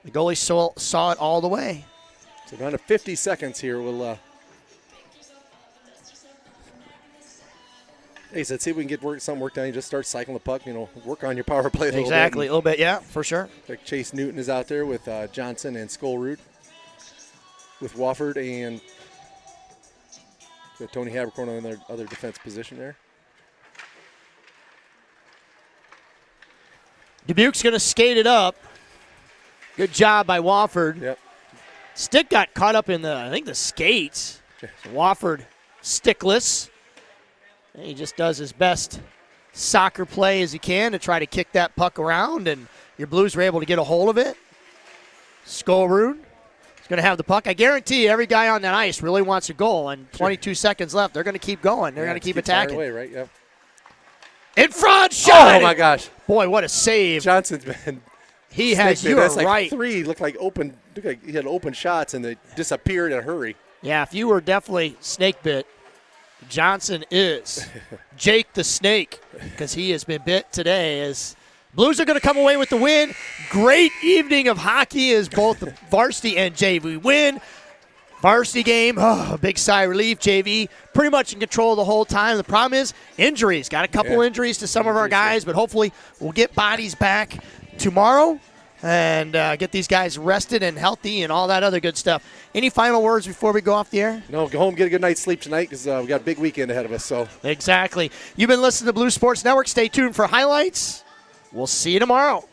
The goalie saw it all the way. So down to 50 seconds here. We'll hey, so let's see if we can get some work done. You just start cycling the puck, work on your power play a little bit. Exactly, a little bit, yeah, for sure. Like Chase Newton is out there with Johnson and Skolrud, with Wofford and Tony Habercorn on their other defense position there. Dubuque's going to skate it up. Good job by Wofford. Yep. Stick got caught up in the skates. Wofford stickless. And he just does his best soccer play as he can to try to kick that puck around, and your Blues were able to get a hold of it. Skolrud is going to have the puck. I guarantee you every guy on that ice really wants a goal, and 22 seconds left. They're going to keep going. They're going to keep attacking. Away, right? Yep. In front, shot! Oh, my gosh. Boy, what a save. Johnson's been He has, you That's are like right. three looked like he had open shots, and they disappeared in a hurry. Yeah, if you were definitely snake bit, Johnson is Jake the Snake, because he has been bit today. As Blues are going to come away with the win. Great evening of hockey as both the varsity and JV win. Varsity game, a big sigh of relief. JV pretty much in control the whole time. The problem is injuries. Got a couple injuries to some of our guys, but hopefully we'll get bodies back tomorrow and get these guys rested and healthy and all that other good stuff. Any final words before we go off the air? No, go home, get a good night's sleep tonight because we got a big weekend ahead of us. So Exactly. You've been listening to Blue Sports Network. Stay tuned for highlights. We'll see you tomorrow.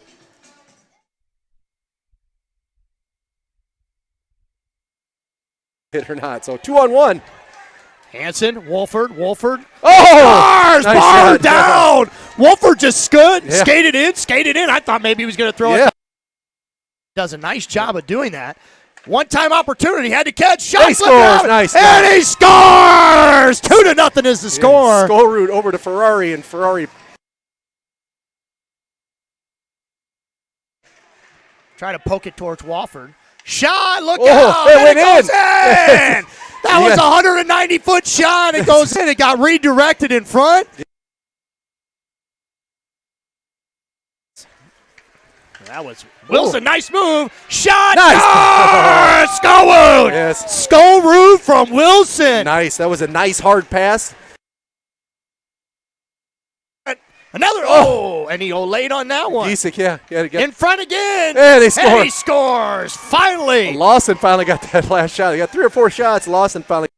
hit or not. So 2-on-1. Hansen, Wolford. Oh! Stars! Nice Bar shot. down! Wolford just Yeah. skated in. I thought maybe he was going to throw Yeah. it. Does a nice job of doing that. One-time opportunity, had to catch, shot, He flip scores. out, Nice. and he scores! 2-0 is the score. Skolrud over to Ferrari, and Ferrari. Try to poke it towards Wofford. Shot, look Oh, out! it and went goes in. in! That was a 190-foot shot. It goes in. It got redirected in front. That was Wilson. Nice move. Shot. Nice. Skolrud. Yes. Skolrud from Wilson. Nice. That was a nice hard pass. Another. And he late on that one. Giesecke, yeah. In front again. And they scored. And he scores. Finally. Lawson finally got that last shot. They got 3 or 4 shots. Lawson finally.